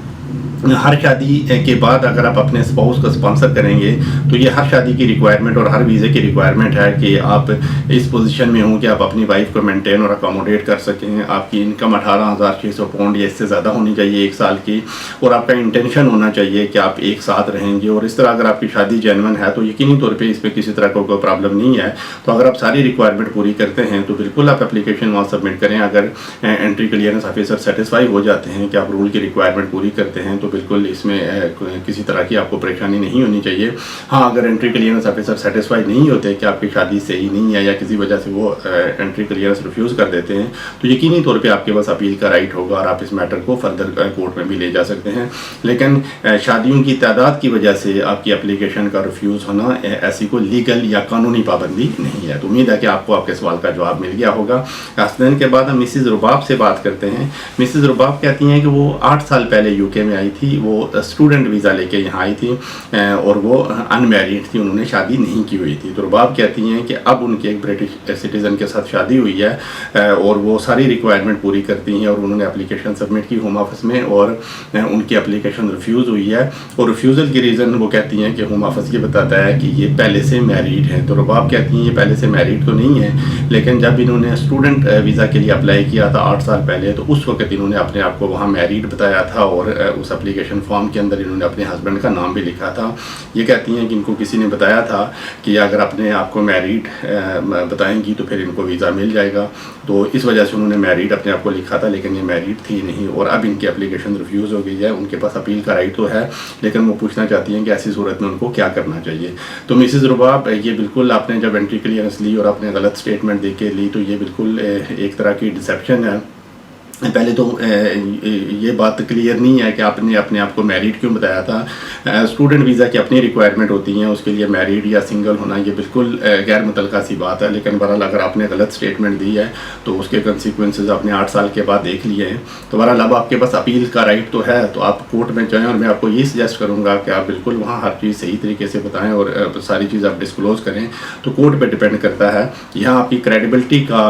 हर शादी के बाद अगर आप अपने स्पाउस को स्पॉन्सर करेंगे तो ये हर शादी की रिक्वायरमेंट और हर वीज़े की रिक्वायरमेंट है कि आप इस पोजीशन में हों कि आप अपनी वाइफ को मेंटेन और अकोमोडेट कर सकें। आपकी इनकम 18,600 पाउंड या इससे ज़्यादा होनी चाहिए 1 साल की, और आपका इंटेंशन होना चाहिए कि आप एक साथ रहेंगे। और इस तरह अगर आपकी शादी जेन्युइन है तो यकीनी तौर पर इस पर किसी तरह का कोई प्रॉब्लम नहीं है। तो अगर आप सारी रिक्वायरमेंट पूरी करते हैं तो बिल्कुल आप एप्लीकेशन वहाँ सबमिट करें। अगर एंट्री क्लियरेंस ऑफिसर सेटिस्फाई हो जाते हैं कि आप रूल की रिक्वायरमेंट पूरी करते हैं तो बिल्कुल इसमें किसी तरह की आपको परेशानी नहीं होनी चाहिए। हाँ, अगर एंट्री क्लियरेंस ऑफिसर सेटिस्फाई नहीं होते कि आपकी शादी सही नहीं है या किसी वजह से वो एंट्री क्लियरेंस रिफ्यूज़ कर देते हैं तो यकीनी तौर पे आपके पास अपील का राइट होगा और आप इस मैटर को फर्दर कोर्ट में भी ले जा सकते हैं। लेकिन शादियों की तादाद की वजह से आपकी एप्लीकेशन का रिफ्यूज़ होना ऐसी कोई लीगल या कानूनी पाबंदी नहीं है। तो उम्मीद है कि आपको आपके सवाल का जवाब मिल गया होगा। हसनैन के बाद हम मिसिज़ रुबाब से बात करते हैं। मिसिज़ रुबाब कहती हैं कि वो 8 साल पहले यूके में आई थी वो स्टूडेंट वीज़ा लेके यहाँ आई थी और वो अनमैरिड थी, उन्होंने शादी नहीं की हुई थी। तो रुबाब कहती हैं कि अब उनकी एक ब्रिटिश सिटीज़न के साथ शादी हुई है और वो सारी रिक्वायरमेंट पूरी करती हैं और उन्होंने एप्लीकेशन सबमिट की होम ऑफिस में और उनकी एप्लीकेशन रिफ्यूज़ हुई है। और रिफ्यूज़ल की रीज़न वो कहती हैं कि होम ऑफिस ये बताता है कि ये पहले से मैरिड हैं। तो रुबाब कहती हैं ये पहले से मैरिड तो नहीं है, लेकिन जब इन्होंने स्टूडेंट वीज़ा के लिए अप्लाई किया था 8 साल पहले, तो उस वक्त इन्होंने अपने आप को वहाँ मैरिड बताया था और उस एप्लीकेशन फॉर्म के अंदर इन्होंने अपने हस्बैंड का नाम भी लिखा था। ये कहती हैं कि इनको किसी ने बताया था कि अगर अपने आप को मैरिड बताएंगी तो फिर इनको वीज़ा मिल जाएगा, तो इस वजह से उन्होंने मैरिड अपने आप को लिखा था, लेकिन ये मैरिड थी नहीं और अब इनकी एप्लीकेशन रिफ्यूज़ हो गई है। उनके पास अपील का राइट तो है, लेकिन वो पूछना चाहती हैं कि ऐसी सूरत में उनको क्या करना चाहिए। तो मिसेज़ रुबाब, ये बिल्कुल आपने जब एंट्री क्लियरेंस ली और आपने गलत स्टेटमेंट दे के ली तो ये बिल्कुल एक तरह की डिसेप्शन है। पहले तो ये बात क्लियर नहीं है कि आपने अपने आप को मैरिड क्यों बताया था। स्टूडेंट वीज़ा की अपनी रिक्वायरमेंट होती हैं, उसके लिए मैरिड या सिंगल होना ये बिल्कुल गैर मुतल्लका सी बात है। लेकिन बहरहाल अगर आपने गलत स्टेटमेंट दी है तो उसके कंसिक्वेंसेस आपने 8 साल के बाद देख लिए हैं। तो बहरहाल अब आपके पास अपील का राइट तो है, तो आप कोर्ट में जाएँ और मैं आपको ये सजेस्ट करूँगा कि आप बिल्कुल वहाँ हर चीज़ सही तरीके से बताएँ और सारी चीज़ आप डिस्क्लोज़ करें। तो कोर्ट पर डिपेंड करता है, यहाँ आपकी क्रेडिबिलिटी का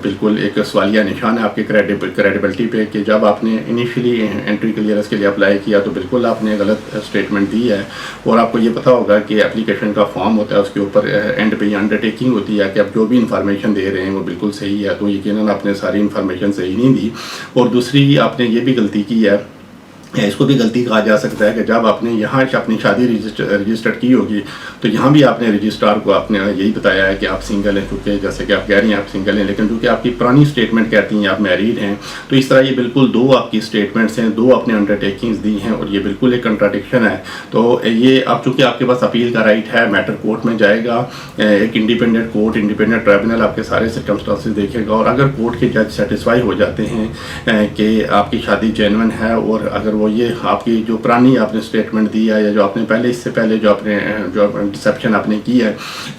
बिल्कुल एक सवालिया निशान है आपकी क्रेडिबिलिटी पे कि जब आपने इनिशियली एंट्री क्लियरेंस के लिए अप्लाई किया तो बिल्कुल आपने गलत स्टेटमेंट दी है। और आपको ये पता होगा कि एप्लीकेशन का फॉर्म होता है, उसके ऊपर एंड पे ये अंडरटेकिंग होती है कि आप जो भी इंफॉर्मेशन दे रहे हैं वो बिल्कुल सही है। तो यकीनन आपने सारी इंफॉर्मेशन सही नहीं दी। और दूसरी आपने ये भी गलती की है, इसको भी गलती कहा जा सकता है कि जब आपने यहाँ अपनी शादी रजिस्टर्ड की होगी तो यहाँ भी आपने रजिस्ट्रार को आपने यही बताया है कि आप सिंगल हैं, क्योंकि जैसे कि आप कह रही हैं आप सिंगल हैं, लेकिन क्योंकि आपकी पुरानी स्टेटमेंट कहती हैं आप मैरिड हैं, तो इस तरह ये बिल्कुल दो आपकी स्टेटमेंट्स हैं, दो आपने अंडरटेकिंग्स दी हैं और ये बिल्कुल एक कंट्राडिक्शन है। तो ये अब चूँकि आपके पास अपील का राइट है, मैटर कोर्ट में जाएगा, एक इंडिपेंडेंट कोर्ट, इंडिपेंडेंट ट्राइब्यूनल आपके सारे सर्कमस्टांसेस देखेगा और अगर कोर्ट के जज सेटिस्फाई हो जाते हैं कि आपकी शादी जेन्युइन है और अगर ये आपकी जो पुरानी आपने स्टेटमेंट दी है या जो आपने पहले इससे पहले जो डिसेप्शन आपने की है,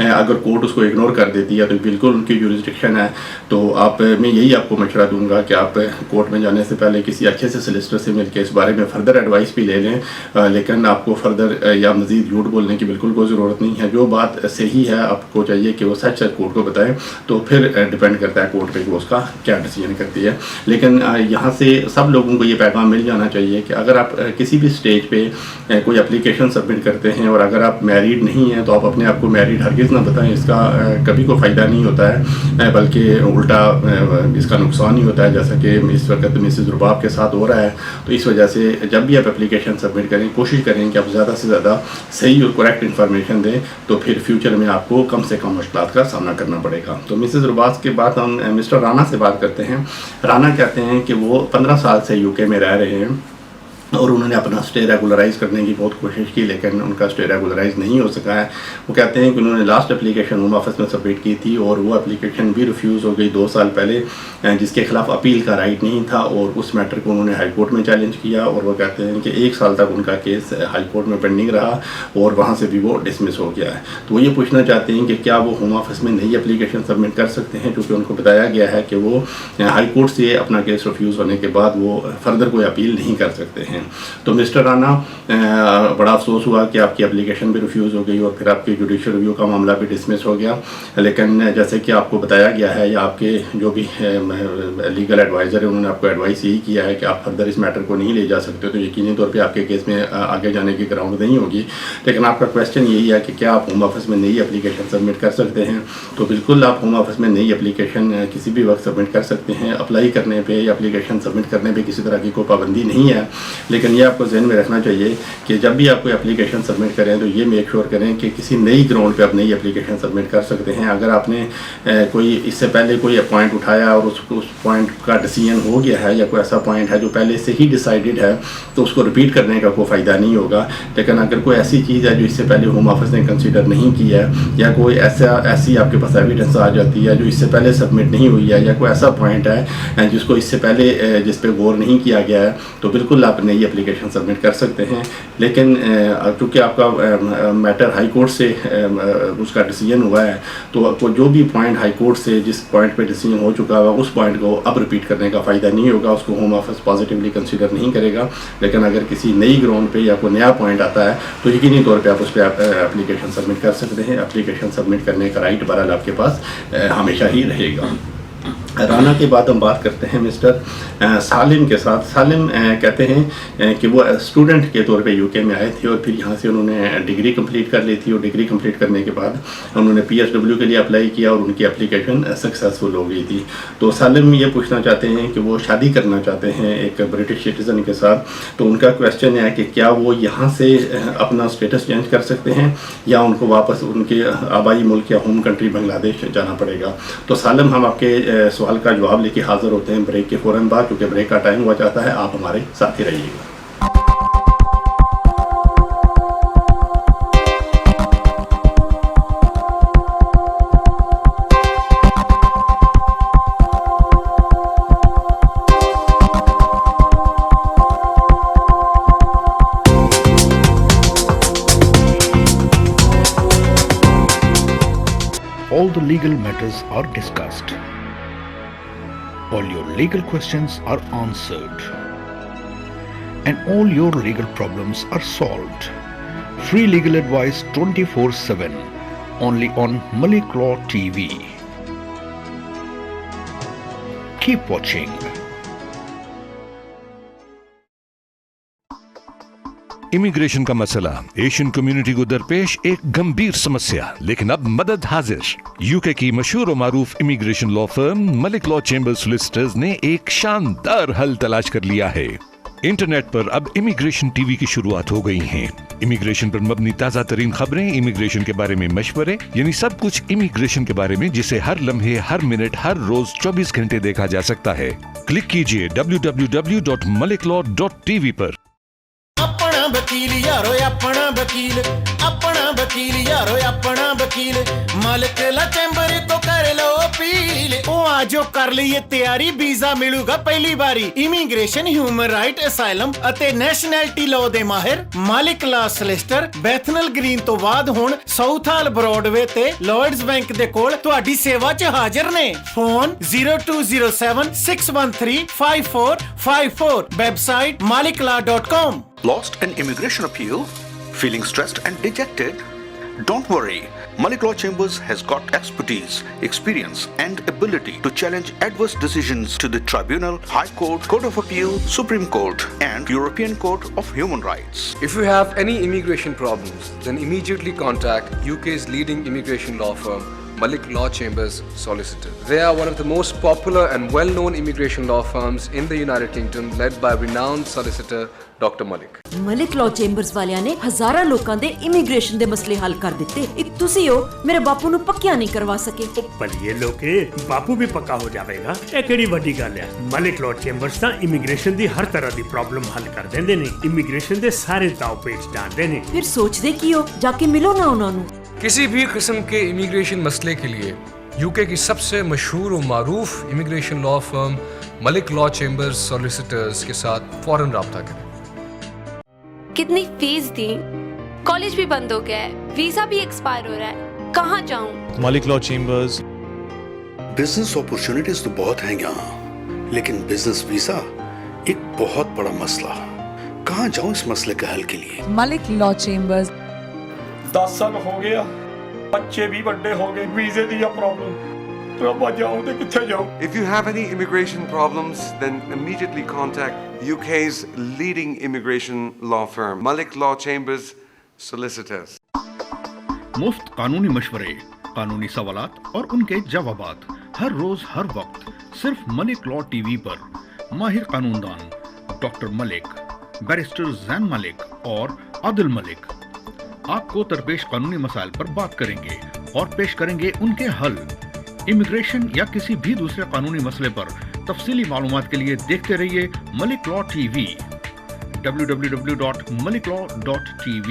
अगर कोर्ट उसको इग्नोर कर देती है तो बिल्कुल उनकी जुरिस्डिक्शन है। तो मैं यही आपको मशवरा दूंगा कि आप कोर्ट में जाने से पहले किसी अच्छे से सोलिसिटर से मिलकर इस बारे में फर्दर एडवाइस भी ले लें, लेकिन आपको फर्दर या मज़ीद झूठ बोलने की बिल्कुल कोई ज़रूरत नहीं है। जो बात सही है आपको चाहिए कि वो सच कोर्ट को बताएं, तो फिर डिपेंड करता है कोर्ट पे कि उसका क्या डिसीजन करती है। लेकिन यहाँ से सब लोगों को ये पैगाम मिल जाना चाहिए कि अगर आप किसी भी स्टेज पे कोई एप्लीकेशन सबमिट करते हैं और अगर आप मैरिड नहीं हैं तो आप अपने आप को मैरिड हरगिज़ ना बताएं। इसका कभी कोई फ़ायदा नहीं होता है, बल्कि उल्टा इसका नुकसान ही होता है, जैसा कि इस वक्त मिसेज़ रुबाब के साथ हो रहा है। तो इस वजह से जब भी आप एप्लीकेशन सबमिट करें, कोशिश करें कि आप ज़्यादा से ज़्यादा सही और करेक्ट इन्फॉर्मेशन दें, तो फिर फ्यूचर में आपको कम से कम मुश्किलात का सामना करना पड़ेगा। तो मिसेज़ रुबाब के बाद हम मिस्टर राना से बात करते हैं। राना कहते हैं कि वो 15 साल से यूके में रह रहे हैं और उन्होंने अपना स्टे रेगुलराइज़ करने की बहुत कोशिश की, लेकिन उनका स्टे रेगुलराइज़ नहीं हो सका है। वो कहते हैं कि उन्होंने लास्ट एप्लीकेशन होम ऑफिस में सबमिट की थी और वो एप्लीकेशन भी रिफ्यूज़ हो गई 2 साल पहले, जिसके खिलाफ अपील का राइट नहीं था और उस मैटर को उन्होंने हाई कोर्ट में चैलेंज किया और वो कहते हैं कि 1 साल तक उनका केस हाई कोर्ट में पेंडिंग रहा और वहाँ से भी वो डिसमिस हो गया है। तो वो ये पूछना चाहते हैं कि क्या वो होम ऑफिस में नई एप्लीकेशन सबमिट कर सकते हैं, क्योंकि उनको बताया गया है कि वो हाई कोर्ट से अपना केस रिफ्यूज़ होने के बाद वो फर्दर कोई अपील नहीं कर सकते हैं। तो मिस्टर राना, बड़ा अफसोस हुआ कि आपकी एप्लीकेशन भी रिफ्यूज़ हो गई और फिर आपकी जुडिशियल रिव्यू का मामला भी डिसमिस हो गया। लेकिन जैसे कि आपको बताया गया है या आपके जो भी लीगल एडवाइज़र है उन्होंने आपको एडवाइस यही किया है कि आप फर्दर इस मैटर को नहीं ले जा सकते, तो यकीनी तौर पे आपके केस में आगे जाने की ग्राउंड नहीं होगी। लेकिन आपका क्वेश्चन यही है कि क्या आप होम ऑफिस में नई एप्लीकेशन सबमिट कर सकते हैं। तो बिल्कुल आप होम ऑफिस में नई एप्लीकेशन किसी भी वक्त सबमिट कर सकते हैं। अप्लाई करने पर या एप्लीकेशन सबमिट करने पर किसी तरह की कोई पाबंदी नहीं है, लेकिन ये आपको ज़हन में रखना चाहिए कि जब भी आप कोई एप्लीकेशन सबमिट करें तो ये मेक श्योर करें कि किसी नई ग्राउंड पे आप नई एप्लीकेशन सबमिट कर सकते हैं। अगर आपने कोई इससे पहले कोई पॉइंट उठाया और उस पॉइंट का डिसीजन हो गया है या कोई ऐसा पॉइंट है जो पहले से ही डिसाइडेड है, तो उसको रिपीट करने का कोई फ़ायदा नहीं होगा। लेकिन अगर कोई ऐसी चीज़ है जो इससे पहले होम ऑफिस ने कंसिडर नहीं की है या कोई ऐसी आपके पास एविडेंस आ जाती है जो इससे पहले सबमिट नहीं हुई है या कोई ऐसा पॉइंट है जिसको इससे पहले जिस पे गौर नहीं किया गया है, तो बिल्कुल आप नई नई एप्लीकेशन सबमिट कर सकते हैं। लेकिन चूँकि आपका मैटर हाई कोर्ट से उसका डिसीजन हुआ है, तो जो भी पॉइंट हाई कोर्ट से जिस पॉइंट पे डिसीजन हो चुका हुआ उस पॉइंट को अब रिपीट करने का फ़ायदा नहीं होगा, उसको होम ऑफिस पॉजिटिवली कंसीडर नहीं करेगा। लेकिन अगर किसी नई ग्राउंड पे या कोई नया पॉइंट आता है तो यकीनी तौर पे आप उस पर एप्लीकेशन सबमिट कर सकते हैं। एप्लीकेशन सबमिट करने का राइट बहरहाल आपके पास हमेशा ही रहेगा। राना के बाद हम बात करते हैं मिस्टर सालिम के साथ। सालिम कहते हैं कि वो स्टूडेंट के तौर पे यूके में आए थे और फिर यहाँ से उन्होंने डिग्री कंप्लीट कर ली थी, और डिग्री कंप्लीट करने के बाद उन्होंने PSW के लिए अप्लाई किया और उनकी एप्लीकेशन सक्सेसफुल हो गई थी। तो सालिम ये पूछना चाहते हैं कि वो शादी करना चाहते हैं एक ब्रिटिश सिटीज़न के साथ। तो उनका क्वेश्चन है कि क्या वो यहाँ से अपना स्टेटस चेंज कर सकते हैं या उनको वापस उनके आबाई मुल्क या होम कंट्री बांग्लादेश जाना पड़ेगा। तो सालिम, हम आपके सवाल का जवाब लेके हाजिर होते हैं ब्रेक के फ़ौरन बाद, क्योंकि ब्रेक का टाइम हुआ जाता है। आप हमारे साथ ही रहिएगा। All the legal matters are discussed. All your legal questions are answered. And all your legal problems are solved. Free legal advice 24/7. Only on Malik Law TV. Keep watching. Immigration का मसला Asian community को दरपेश एक गंभीर समस्या, लेकिन अब मदद हाजिर। यूके की मशहूर और मारूफ immigration law firm Malik law chambers solicitors ने एक शानदार हल तलाश कर लिया है। इंटरनेट पर अब इमिग्रेशन टीवी की शुरुआत हो गई है। इमिग्रेशन पर मबनी ताज़ा तरीन खबरें, इमिग्रेशन के बारे में मशवरे, यानी सब कुछ इमिग्रेशन के बारे में, जिसे हर लम्हे, हर मिनट, हर रोज 24 घंटे देखा जा सकता है। क्लिक कीजिए www.maliklaw.tv पर। अपना वकील यारो अपना वकील, अपना वकील यारो अपना वकील, मालिक ला चैम्बर को कर लो अपील। ओ आजो कर लिए तैयारी, वीजा मिलूगा पहली बारी। इमिग्रेशन, ह्यूमन राइट, असाइलम ਅਤੇ ਨੈਸ਼ਨੈਲਿਟੀ ਲਾਅ ਦੇ ਮਾਹਿਰ ਮਾਲਿਕ ਲਾ ਸੋਲਿਸਿਟਰ ਬੈਥਨਲ ਗ੍ਰੀਨ ਤੋਂ ਬਾਅਦ ਹੁਣ ਸਾਊਥ ਹਾਲ ਬਰੋਡਵੇ ਤੇ ਲਾਇਡਸ ਬੈਂਕ ਦੇ ਕੋਲ ਤੁਹਾਡੀ ਸੇਵਾ 'ਚ ਹਾਜ਼ਰ ਨੇ। Phone 0207-613-5454, website maliklaw.com। Lost an immigration appeal? Feeling stressed and dejected? Don't worry. Malik Law Chambers has got expertise, experience and ability to challenge adverse decisions to the Tribunal, High Court, Court of Appeal, Supreme Court and European Court of Human Rights. If you have any immigration problems, then immediately contact UK's leading immigration law firm, Malik Law Chambers Solicitor. They are one of the most popular and well-known immigration law firms in the United Kingdom, led by renowned solicitor Dr. Malik. Malik law chambers ਵਾਲਿਆਂ ਨੇ ਹਜ਼ਾਰਾਂ ਲੋਕਾਂ ਦੇ immigration ਦੇ ਮਸਲੇ ਹੱਲ ਕਰ ਦਿੱਤੇ। ਇੱਕ ਤੁਸੀਂ ਹੋ ਮੇਰੇ ਬਾਪੂ ਨੂੰ ਪੱਕਿਆ ਨਹੀਂ ਕਰਵਾ ਸਕੇ। ਭਲੀਏ ਲੋਕੇ, ਬਾਪੂ ਵੀ ਪੱਕਾ ਹੋ ਜਾਵੇਗਾ, ਇਹ ਕਿਹੜੀ ਵੱਡੀ ਗੱਲ ਹੈ। ਮਲਿਕ ਲਾਅ ਚੇਂਬਰਸ ਤਾਂ ਇਮੀਗ੍ਰੇਸ਼ਨ ਦੀ ਹਰ ਤਰ੍ਹਾਂ ਦੀ ਪ੍ਰੋਬਲਮ ਹੱਲ ਕਰ ਦਿੰਦੇ ਨੇ। ਇਮੀਗ੍ਰੇਸ਼ਨ ਦੇ ਸਾਰੇ ਦਾਅ ਪੇਚ ਡਾਂਦੇ ਨੇ। ਫਿਰ ਸੋਚਦੇ ਕੀ ਹੋ, ਜਾ ਕੇ ਮਿਲੋ ਨਾ ਉਹਨਾਂ ਨੂੰ। किसी भी किस्म के इमिग्रेशन मसले के लिए यूके की सबसे मशहूर और मारूफ immigration law firm Malik law chambers solicitors के साथ फौरन रब्ता करें। कितनी फीस दी, कॉलेज भी बंद हो गया है, वीजा भी एक्सपायर हो रहा है, कहाँ जाऊँ? Malik law chambers. Business opportunities तो बहुत हैं यहाँ, लेकिन बिजनेस वीजा एक बहुत बड़ा मसला। कहाँ जाऊँ इस मसले के हल के लिए? Malik Law Chambers। 10 साल हो गया, बच्चे भी बड़े हो गए, वीजे दी प्रॉब्लम, तो अब जाऊं तो किथे जाऊं? If you have any immigration problems, then immediately contact UK's leading immigration law firm, Malik Law Chambers Solicitors. मुफ्त कानूनी मशवरे, कानूनी सवालात और उनके जवाबात हर रोज हर वक्त सिर्फ मलिक लॉ टीवी पर। माहिर कानूनदान डॉक्टर मलिक, बैरिस्टर जैन मलिक और आदिल मलिक आपको दरपेश कानूनी मसाइल पर बात करेंगे और पेश करेंगे उनके हल। इमिग्रेशन या किसी भी दूसरे कानूनी मसले पर तफसीली मालूमात के लिए देखते रहिए Malik law TV, www.maliklaw.tv।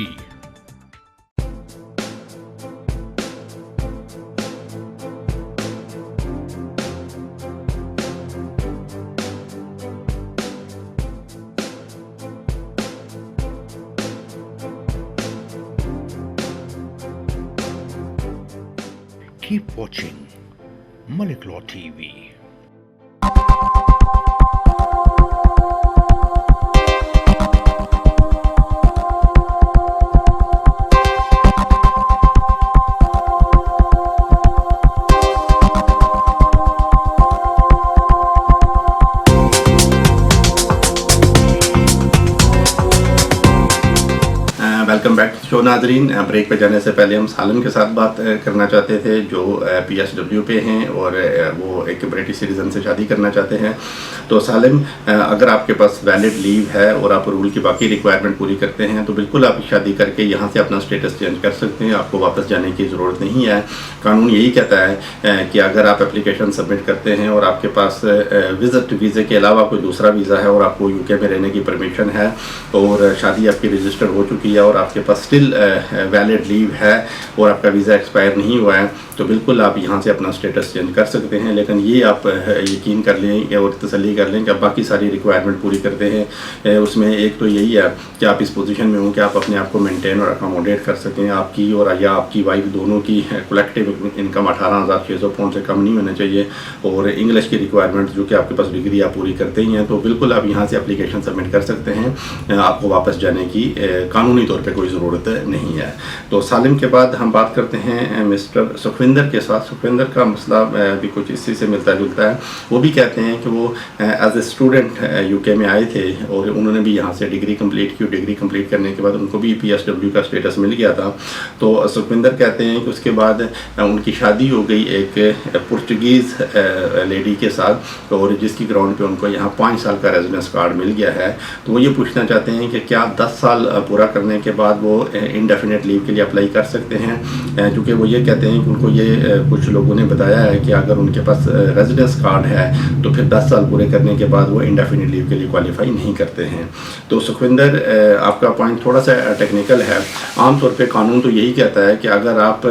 keep watching Malik Law TV. Welcome back show नाजरीन। ब्रेक पे जाने से पहले हम सालिम के साथ बात करना चाहते थे जो PSW पे हैं और वो एक ब्रिटिश सिटीज़न से शादी करना चाहते हैं। तो सालिम, अगर आपके पास वैलिड लीव है और आप रूल की बाकी रिक्वायरमेंट पूरी करते हैं तो बिल्कुल आप शादी करके यहाँ से अपना स्टेटस चेंज कर सकते हैं, आपको वापस जाने की ज़रूरत नहीं है। कानून यही कहता है कि अगर आप एप्लीकेशन सबमिट करते हैं और आपके पास विजिट वीज़े के अलावा कोई दूसरा वीज़ा है और आपको UK में रहने की परमिशन है और शादी आपकी रजिस्टर्ड हो चुकी है और आपके पास स्टिल वैलिड लीव है और आपका वीज़ा एक्सपायर नहीं हुआ है, तो बिल्कुल आप यहाँ से अपना स्टेटस चेंज कर सकते हैं। लेकिन ये आप यकीन कर लें और तसल्ली कर लें कि आप बाकी सारी रिक्वायरमेंट पूरी करते हैं। उसमें एक तो यही है कि आप इस पोजीशन में हों कि आप अपने आप को मेंटेन और अकोमोडेट कर सकें। आपकी और या आपकी वाइफ दोनों की कलेक्टिव इनकम 18,600 पाउंड से कम नहीं होना चाहिए और इंग्लिश की रिक्वायरमेंट जो कि आपके पास डिग्री आप पूरी करते ही हैं, तो बिल्कुल आप यहाँ से एप्लीकेशन सबमिट कर सकते हैं। आपको वापस जाने की कानूनी तौर पर कोई ज़रूरत नहीं है। तो सालिम के बाद हम बात करते हैं मिस्टर सुखविंदर के साथ। सुखविंदर का मसला भी कुछ इसी से मिलता जुलता है। वो भी कहते हैं कि वो एज ए स्टूडेंट UK में आए थे और उन्होंने भी यहाँ से डिग्री कंप्लीट की। डिग्री कंप्लीट करने के बाद उनको भी PSW का स्टेटस मिल गया था। तो सुखविंदर कहते हैं कि उसके बाद उनकी शादी हो गई एक पुर्तगीज़ लेडी के साथ और जिसकी ग्राउंड पे उनको यहाँ 5 साल का रेजिडेंस कार्ड मिल गया है। तो वो ये पूछना चाहते हैं कि क्या 10 साल पूरा करने के बाद वो इंडेफिनेट लीव के लिए अप्लाई कर सकते हैं, क्योंकि वो ये कहते हैं कि उनको ये कुछ लोगों ने बताया है कि अगर उनके पास रेजिडेंस कार्ड है तो फिर 10 साल पूरे करने के बाद वो इंडेफिनेट लीव के लिए क्वालिफाई नहीं करते हैं। तो सुखविंदर, आपका पॉइंट थोड़ा सा टेक्निकल है। आमतौर पे कानून तो यही कहता है कि अगर आप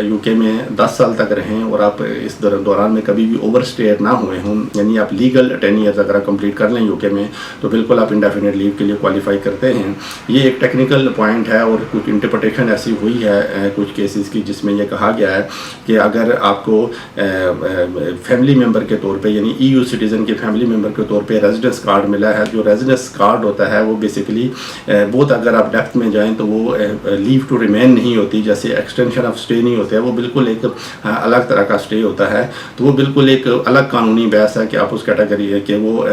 UK में 10 साल तक रहें और आप इस दौरान में कभी भी ओवर स्टे ना हुए हों, यानी आप लीगल 10 ईयर्स अगर कंप्लीट कर लें UK में, तो बिल्कुल आप इंडेफिनेट लीव के लिए क्वालिफाई करते हैं। ये एक टेक्निकल पॉइंट है और कुछ इंटरप्रिटेशन ऐसी हुई है कुछ केसेस की जिसमें यह कहा गया है कि अगर आपको फैमिली मेंबर के तौर पे यानी EU सिटीज़न के फैमिली मेंबर के तौर पे रेजिडेंस कार्ड मिला है, जो रेजिडेंस कार्ड होता है वो बेसिकली बहुत अगर आप डेप्थ में जाएं तो वो लीव टू रिमेन नहीं होती, जैसे एक्सटेंशन ऑफ स्टे नहीं होता है, वो बिल्कुल एक अलग तरह का स्टे होता है। तो वो बिल्कुल एक अलग कानूनी बहस है कि आप उस कैटेगरी है कि वो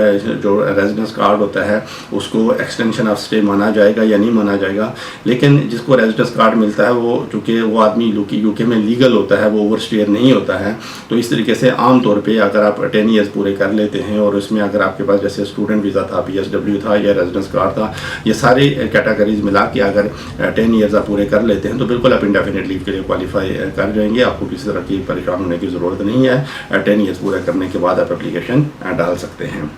जो रेजिडेंस कार्ड होता है उसको एक्सटेंशन ऑफ स्टे माना जाएगा या नहीं माना जाएगा। लेकिन जिसको रेजिडेंस कार्ड मिलता है वो चूँकि वो आदमी UK में लीगल होता है, वो ओवर स्टेयर नहीं होता है। तो इस तरीके से आम तौर पे अगर आप 10 ईयर्स पूरे कर लेते हैं और उसमें अगर आपके पास जैसे स्टूडेंट वीज़ा था, PSW था या रेजिडेंस कार्ड था, ये सारी कैटेगरीज मिला के अगर 10 ईयर्स आप पूरे कर लेते हैं तो बिल्कुल आप इंडेफिनेट लीव के लिए क्वालिफाई कर जाएंगे। आपको किसी तरह की परेशान होने की ज़रूरत नहीं है। 10 ईयर्स पूरा करने के बाद आप एप्लीकेशन डाल सकते हैं।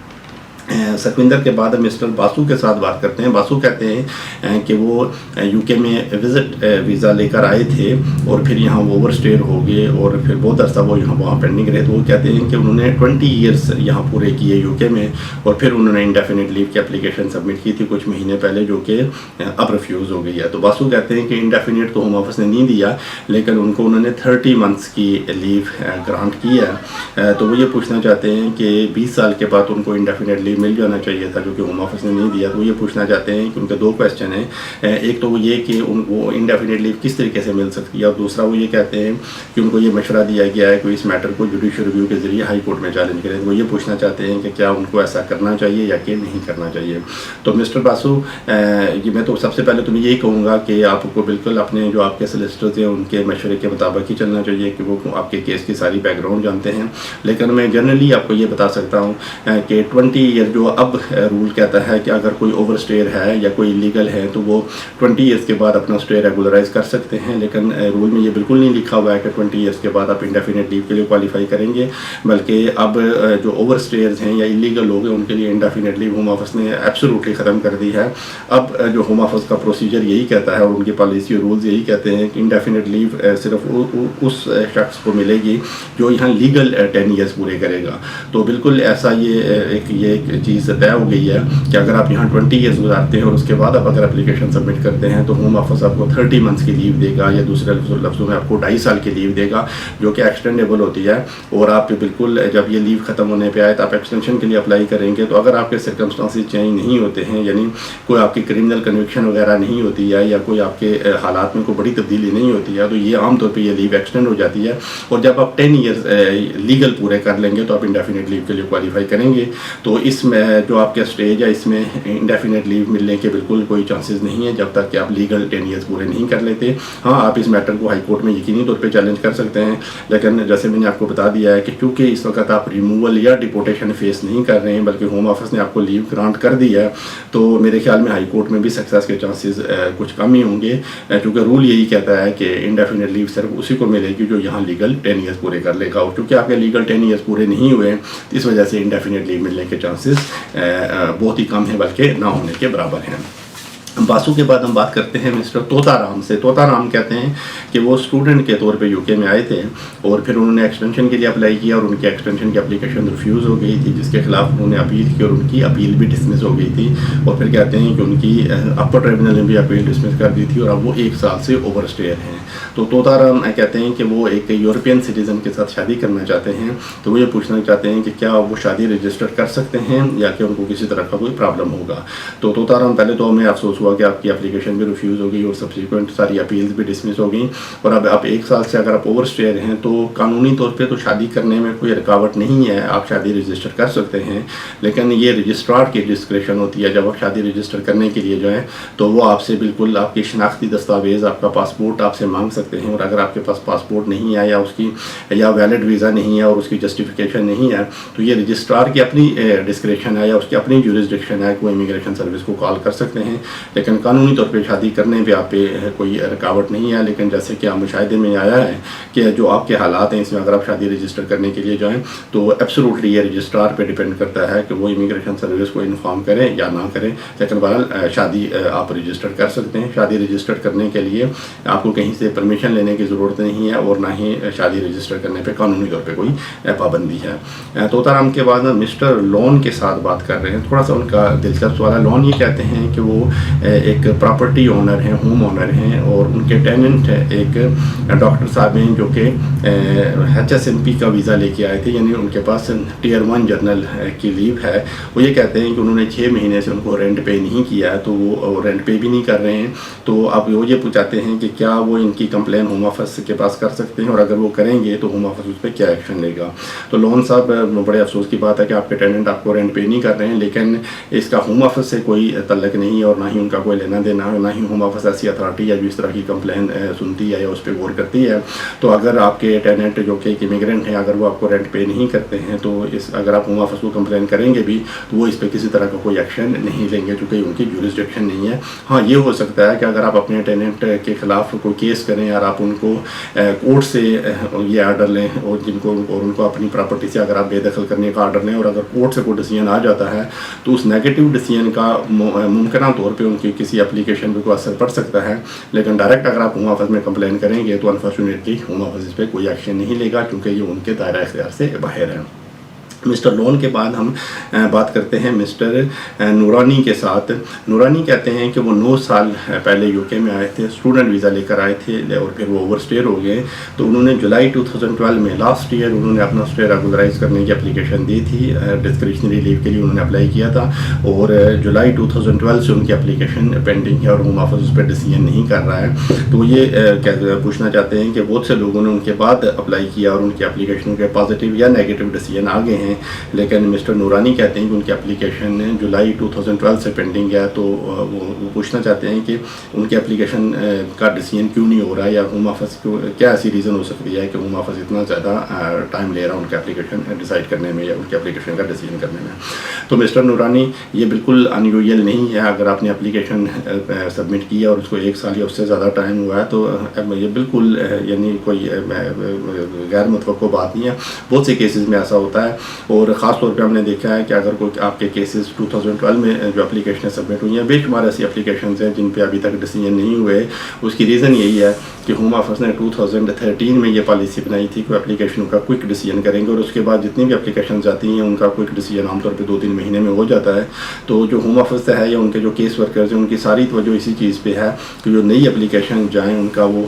सुखविंदर के बाद मिस्टर बासु के साथ बात करते हैं। बासु कहते हैं कि वो UK में विज़िट वीज़ा लेकर आए थे और फिर यहाँ वो ओवर स्टेयर हो गए और फिर बहुत अर्सा वो वहाँ पेंडिंग रहे। तो वो कहते हैं कि उन्होंने 20 ईयर्स यहाँ पूरे किए UK में और फिर उन्होंने इंडेफिनेट लीव की एप्लीकेशन सबमिट की थी कुछ महीने पहले, जो कि अब रिफ्यूज़ हो गई है। तो बासु कहते हैं कि इंडेफिनेट तो होम ऑफिस ने नहीं दिया, लेकिन उनको उन्होंने 30 मंथ्स की लीव ग्रांट की है। तो वो ये पूछना चाहते हैं कि 20 साल के बाद उनको इंडेफिनेट लीव मिल जाना चाहिए था, जो कि होम ऑफिस ने नहीं दिया। तो ये पूछना चाहते हैं कि उनके 2 क्वेश्चन हैं। एक तो वो ये कि उनको इंडेफिनेट लीव किस तरीके से मिल सकती है, और दूसरा वो ये कहते हैं कि उनको ये मशवरा दिया गया है कि इस मैटर को जुडिशियल रिव्यू के ज़रिए हाई कोर्ट में चैलेंज करें। तो वो ये पूछना चाहते हैं कि क्या उनको ऐसा करना चाहिए या कि नहीं करना चाहिए। तो मिस्टर बासु, ये मैं तो सबसे पहले तो मैं यही कहूँगा कि आपको बिल्कुल अपने जो आपके सोलिसिटर्स हैं उनके मशवरे के मुताबिक ही चलना चाहिए कि वो आपके केस की सारी बैकग्राउंड जानते हैं। लेकिन मैं जनरली आपको ये बता सकता हूँ कि 20 ईयर जो अब रूल कहता है कि अगर कोई ओवर स्टेयर है या कोई इलीगल है तो वो 20 ईयर्स के बाद अपना स्टे रेगुलराइज कर सकते हैं। लेकिन रूल में ये बिल्कुल नहीं लिखा हुआ है कि 20 ईयर्स के बाद आप इंडेफिनेट लीव के लिए क्वालिफाई करेंगे, बल्कि अब जो ओवर स्टेयर्स हैं या इलीगल लोग हैं उनके लिए इंडेफिनेट लीव होम ऑफिस ने एब्सोल्युटली ख़त्म कर दी है। अब जो होम ऑफिस का प्रोसीजर यही कहता है और उनकी पॉलिसी और रूल्स यही कहते हैं कि इंडेफिनेट लीव सिर्फ उस शख्स को मिलेगी जो यहाँ लीगल 10 ईयर्स पूरे करेगा। तो बिल्कुल ऐसा ये एक चीज़ तय हो गई है कि अगर आप यहाँ 20 ईयर्स गुजारते हैं और उसके बाद आप अगर एप्लीकेशन सबमिट करते हैं तो होम ऑफिस आपको 30 मंथ्स की लीव देगा, या दूसरे लफ्ज़ों में आपको 2.5 साल की लीव देगा, जो कि एक्सटेंडेबल होती है। और आप बिल्कुल जब ये लीव ख़त्म होने पे आए तो आप एक्सटेंशन के लिए अप्लाई करेंगे। तो अगर आपके सर्कमस्टांसिस चेंज नहीं होते हैं, यानी कोई आपकी क्रिमिनल कन्विक्शन वगैरह नहीं होती है, या कोई आपके हालात में कोई बड़ी तब्दीली नहीं होती है, तो ये आम तौर पे ये लीव एक्सटेंड हो जाती है। और जब आप 10 ईयर्स लीगल पूरे कर लेंगे तो आप इंडेफिनिट लीव के लिए क्वालिफाई करेंगे। तो इसमें जो आपका स्टेज है, इसमें इंडेफिनिट लीव मिलने के बिल्कुल कोई चांसेस नहीं है जब तक कि आप लीगल 10 ईयर्स पूरे नहीं कर लेते। हाँ, आप इस मैटर को हाई कोर्ट में यकीनी तौर पे चैलेंज कर सकते हैं, लेकिन जैसे मैंने आपको बता दिया है कि क्योंकि इस वक्त आप रिमूवल या डिपोर्टेशन फेस नहीं कर रहे हैं, बल्कि होम ऑफिस ने आपको लीव ग्रांट कर दी है, तो मेरे ख्याल में हाई कोर्ट में भी सक्सेस के चांसेस कुछ कम ही होंगे, क्योंकि रूल यही कहता है कि इंडेफिनिट लीव सिर्फ उसी को मिलेगी जो यहाँ लीगल 10 ईयर्स पूरे कर लेगा। और क्योंकि आपके लीगल 10 ईयर्स पूरे नहीं हुए, इस वजह से इंडेफिनिट लीव मिलने के चांसेस बहुत ही कम है, बल्कि ना होने के बराबर हैं। बासु के बाद हम बात करते हैं मिस्टर तोताराम से। तोताराम कहते हैं कि वो स्टूडेंट के तौर पे यूके में आए थे और फिर उन्होंने एक्सटेंशन के लिए अप्लाई किया और उनकी एक्सटेंशन की एप्लीकेशन रिफ्यूज़ हो गई थी, जिसके खिलाफ उन्होंने अपील की और उनकी अपील भी डिसमिस हो गई थी। और फिर कहते हैं कि उनकी अपर ट्रिब्यूनल ने भी अपील डिसमिस कर दी थी और अब वो 1 साल से ओवर स्टेयर हैं। तो तोताराम कहते हैं कि वो एक यूरोपियन सिटीज़न के साथ शादी करना चाहते हैं, तो वो ये पूछना चाहते हैं कि क्या वो शादी रजिस्टर कर सकते हैं या कि उनको किसी तरह का कोई प्रॉब्लम होगा। तो तोताराम पहले तो हमें अफसोस हुआ कि आपकी एप्लीकेशन भी रिफ्यूज़ हो गई और सब्सिक्वेंट सारी अपील्स भी डिसमिस हो गई, और अब आप 1 साल से अगर आप ओवर स्टेयर हैं तो कानूनी तौर पे तो शादी करने में कोई रुकावट नहीं है, आप शादी रजिस्टर कर सकते हैं। लेकिन ये रजिस्ट्रार की डिस्क्रेशन होती है, जब आप शादी रजिस्टर करने के लिए जो है तो वो आपसे बिल्कुल आपकी शनाख्ती दस्तावेज़, आपका पासपोर्ट आपसे मांग सकते हैं, और अगर आपके पास पासपोर्ट नहीं है या उसकी या वैलिड वीज़ा नहीं है और उसकी जस्टिफिकेशन नहीं है, तो ये रजिस्ट्रार की अपनी डिस्क्रेशन है या उसकी अपनी जुरिस्डिक्शन है, कोई इमिग्रेशन सर्विस को कॉल कर सकते हैं। लेकिन कानूनी तौर पे शादी करने पे आप पे कोई रुकावट नहीं है। लेकिन जैसे कि आप मुशाहिदे में आया है कि जो आपके हालात हैं, इसमें अगर आप शादी रजिस्टर करने के लिए जाएँ तो एब्सोल्युटली ये रजिस्ट्रार पे डिपेंड करता है कि वो इमिग्रेशन सर्विस को इन्फॉर्म करें या ना करें। लेकिन बहरहाल शादी आप रजिस्टर कर सकते हैं। शादी रजिस्टर करने के लिए आपको कहीं से परमिशन लेने की ज़रूरत नहीं है और ना ही शादी रजिस्टर करने पे कानूनी तौर पे कोई पाबंदी है। तोताराम के बाद मिस्टर लॉन के साथ बात कर रहे हैं। थोड़ा सा उनका दिलचस्प वाला। लॉन ये कहते हैं कि वो एक प्रॉपर्टी ओनर हैं, होम ओनर हैं, और उनके टेनेंट एक डॉक्टर साहब हैं जो कि HSMP का वीज़ा लेके आए थे, यानी उनके पास Tier 1 जर्नल की लीव है। वो ये कहते हैं कि उन्होंने 6 महीने से उनको रेंट पे नहीं किया है, तो वो रेंट पे भी नहीं कर रहे हैं। तो अब वो ये पूछाते हैं कि क्या वो इनकी कंप्लेन होम ऑफिस के पास कर सकते हैं, और अगर वो करेंगे तो होम ऑफिस उस पर क्या एक्शन लेगा। तो लोन साहब, बड़े अफसोस की बात है कि आपके टेनेंट आपको रेंट पे नहीं कर रहे हैं, लेकिन इसका होम ऑफिस से कोई तल्लक नहीं है और ना ही उनका कोई लेना देना है, ना ही होम ऑफिस ऐसी अथॉरिटी है जो इस तरह की कंप्लेन सुनती है या उस पर गौर करती है। तो अगर आपके टेनेंट जो कि एक इमिग्रेंट है, अगर वो आपको रेंट पे नहीं करते हैं, तो अगर आप होम ऑफिस को कंप्लेन करेंगे भी तो वो इस पर किसी तरह का कोई एक्शन नहीं लेंगे, चूँकि उनकी ज्यूरिसडिक्शन नहीं है। हाँ, ये हो सकता है कि अगर आप अपने टेनेंट के खिलाफ कोई केस करें और आप उनको कोर्ट से ये आर्डर लें और उनको अपनी प्रॉपर्टी से अगर आप बेदखल करने का आर्डर लें, और अगर कोर्ट से कोई डिसीजन आ जाता है तो उस नेगेटिव डिसीजन का मुमकिन तौर पे उनकी किसी एप्लीकेशन पे कोई असर पड़ सकता है। लेकिन डायरेक्ट अगर आप होम ऑफिस में कंप्लेन करेंगे तो अनफॉर्चुनेटली होम ऑफिस पे कोई एक्शन नहीं लेगा, क्योंकि ये उनके दायरा इख्तियार से बाहर है। मिस्टर लोन के बाद हम बात करते हैं मिस्टर नूरानी के साथ। नूरानी कहते हैं कि वो 9 साल पहले यूके में आए थे, स्टूडेंट वीज़ा लेकर आए थे और फिर वो ओवर स्टेयर हो गए। तो उन्होंने जुलाई 2012 में लास्ट ईयर उन्होंने अपना स्टे रेगुलराइज करने की एप्लीकेशन दी थी, डिस्क्रिशनरी लीव के लिए उन्होंने अप्लाई किया था, और जुलाई 2012 से उनकी एप्लीकेशन पेंडिंग है और होम ऑफिस उस पर डिसीजन नहीं कर रहा है। तो ये पूछना चाहते हैं कि बहुत से लोगों ने उनके बाद अप्लाई किया और उनकी एप्लीकेशन के पॉजिटिव या नेगेटिव डिसीजन आ गए हैं, लेकिन मिस्टर नूरानी कहते हैं कि उनकी एप्लीकेशन जुलाई 2012 से पेंडिंग है। तो वो पूछना चाहते हैं कि उनकी एप्लीकेशन का डिसीजन क्यों नहीं हो रहा है, या होम ऑफिस को क्या ऐसी रीज़न हो सकती है कि होम ऑफिस इतना ज़्यादा टाइम ले रहा है उनकी एप्लीकेशन डिसाइड करने में या उनकी एप्लीकेशन का डिसीजन करने में। तो मिस्टर नूरानी, ये बिल्कुल अनयूजुअल नहीं है। अगर आपने एप्लीकेशन सबमिट किया और उसको 1 साल या उससे ज़्यादा टाइम हुआ है तो ये बिल्कुल यानी कोई गैर मुतवक्को बात नहीं है। बहुत से केसेस में ऐसा होता है और ख़ास तौर पे हमने देखा है कि अगर कोई आपके केसेस 2012 में जो एप्लीकेशन सबमिट हुई हैं, बेशुमार ऐसी एप्लीकेशन हैं जिन पे अभी तक डिसीजन नहीं हुए। उसकी रीज़न यही है कि होम ऑफिस ने 2013 में ये पॉलिसी बनाई थी कि एप्लीकेशन का क्विक डिसीजन करेंगे और उसके बाद जितनी भी एप्लीकेशन आती हैं उनका क्विक डिसीजन आमतौर पे 2-3 महीने में हो जाता है। तो जो होम ऑफिस है या उनके जो केस वर्कर्स हैं उनकी सारी तवज्जो इसी चीज़ पे है कि जो नई एप्लीकेशन जाएँ उनका वो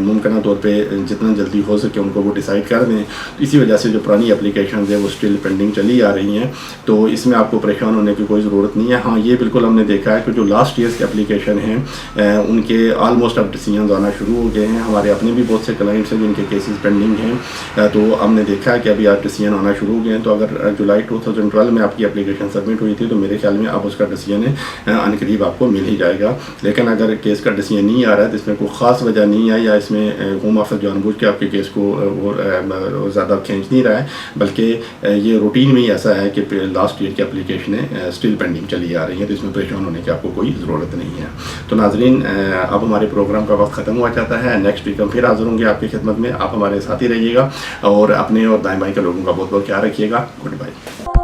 मुमकिन तौर पर जितना जल्दी हो सके उनको वो डिसाइड कर दें। इसी वजह से जो पुरानी एप्लीकेशन है वो स्टिल पेंडिंग चली आ रही हैं, तो इसमें आपको परेशान होने की कोई ज़रूरत नहीं है। हाँ, ये बिल्कुल हमने देखा है कि जो लास्ट ईयर्स की एप्लीकेशन हैं उनके आलमोस्ट अब डिसीजन आना शुरू हो गए हैं। हमारे अपने भी बहुत से क्लाइंट्स हैं जिनके केसेस पेंडिंग हैं, तो हमने देखा है कि अभी आज डिसीजन आना शुरू हो गए हैं। तो अगर जुलाई 2012 में आपकी एप्लीकेशन सबमिट हुई थी तो मेरे ख्याल में अब उसका डिसीजन अनकरीब आपको मिल ही जाएगा। लेकिन अगर केस का डिसीजन नहीं आ रहा है तो इसमें कोई ख़ास वजह नहीं है या इसमें होम ऑफिस जानबूझ के आपके केस को ज़्यादा खींच नहीं रहा है, बल्कि ये रूटीन में ही ऐसा है कि लास्ट ईयर की एप्लीकेशनें स्टिल पेंडिंग चली आ रही हैं, तो इसमें परेशान होने की आपको कोई ज़रूरत नहीं है। तो नाज़रीन, अब हमारे प्रोग्राम का वक्त ख़त्म हुआ चाहता है। नेक्स्ट वीक हम फिर हाज़िर होंगे आपकी खिदमत में। आप हमारे साथ ही रहिएगा और अपने और दाएं बाएं के लोगों का बहुत बहुत ख्याल रखिएगा। Good bye.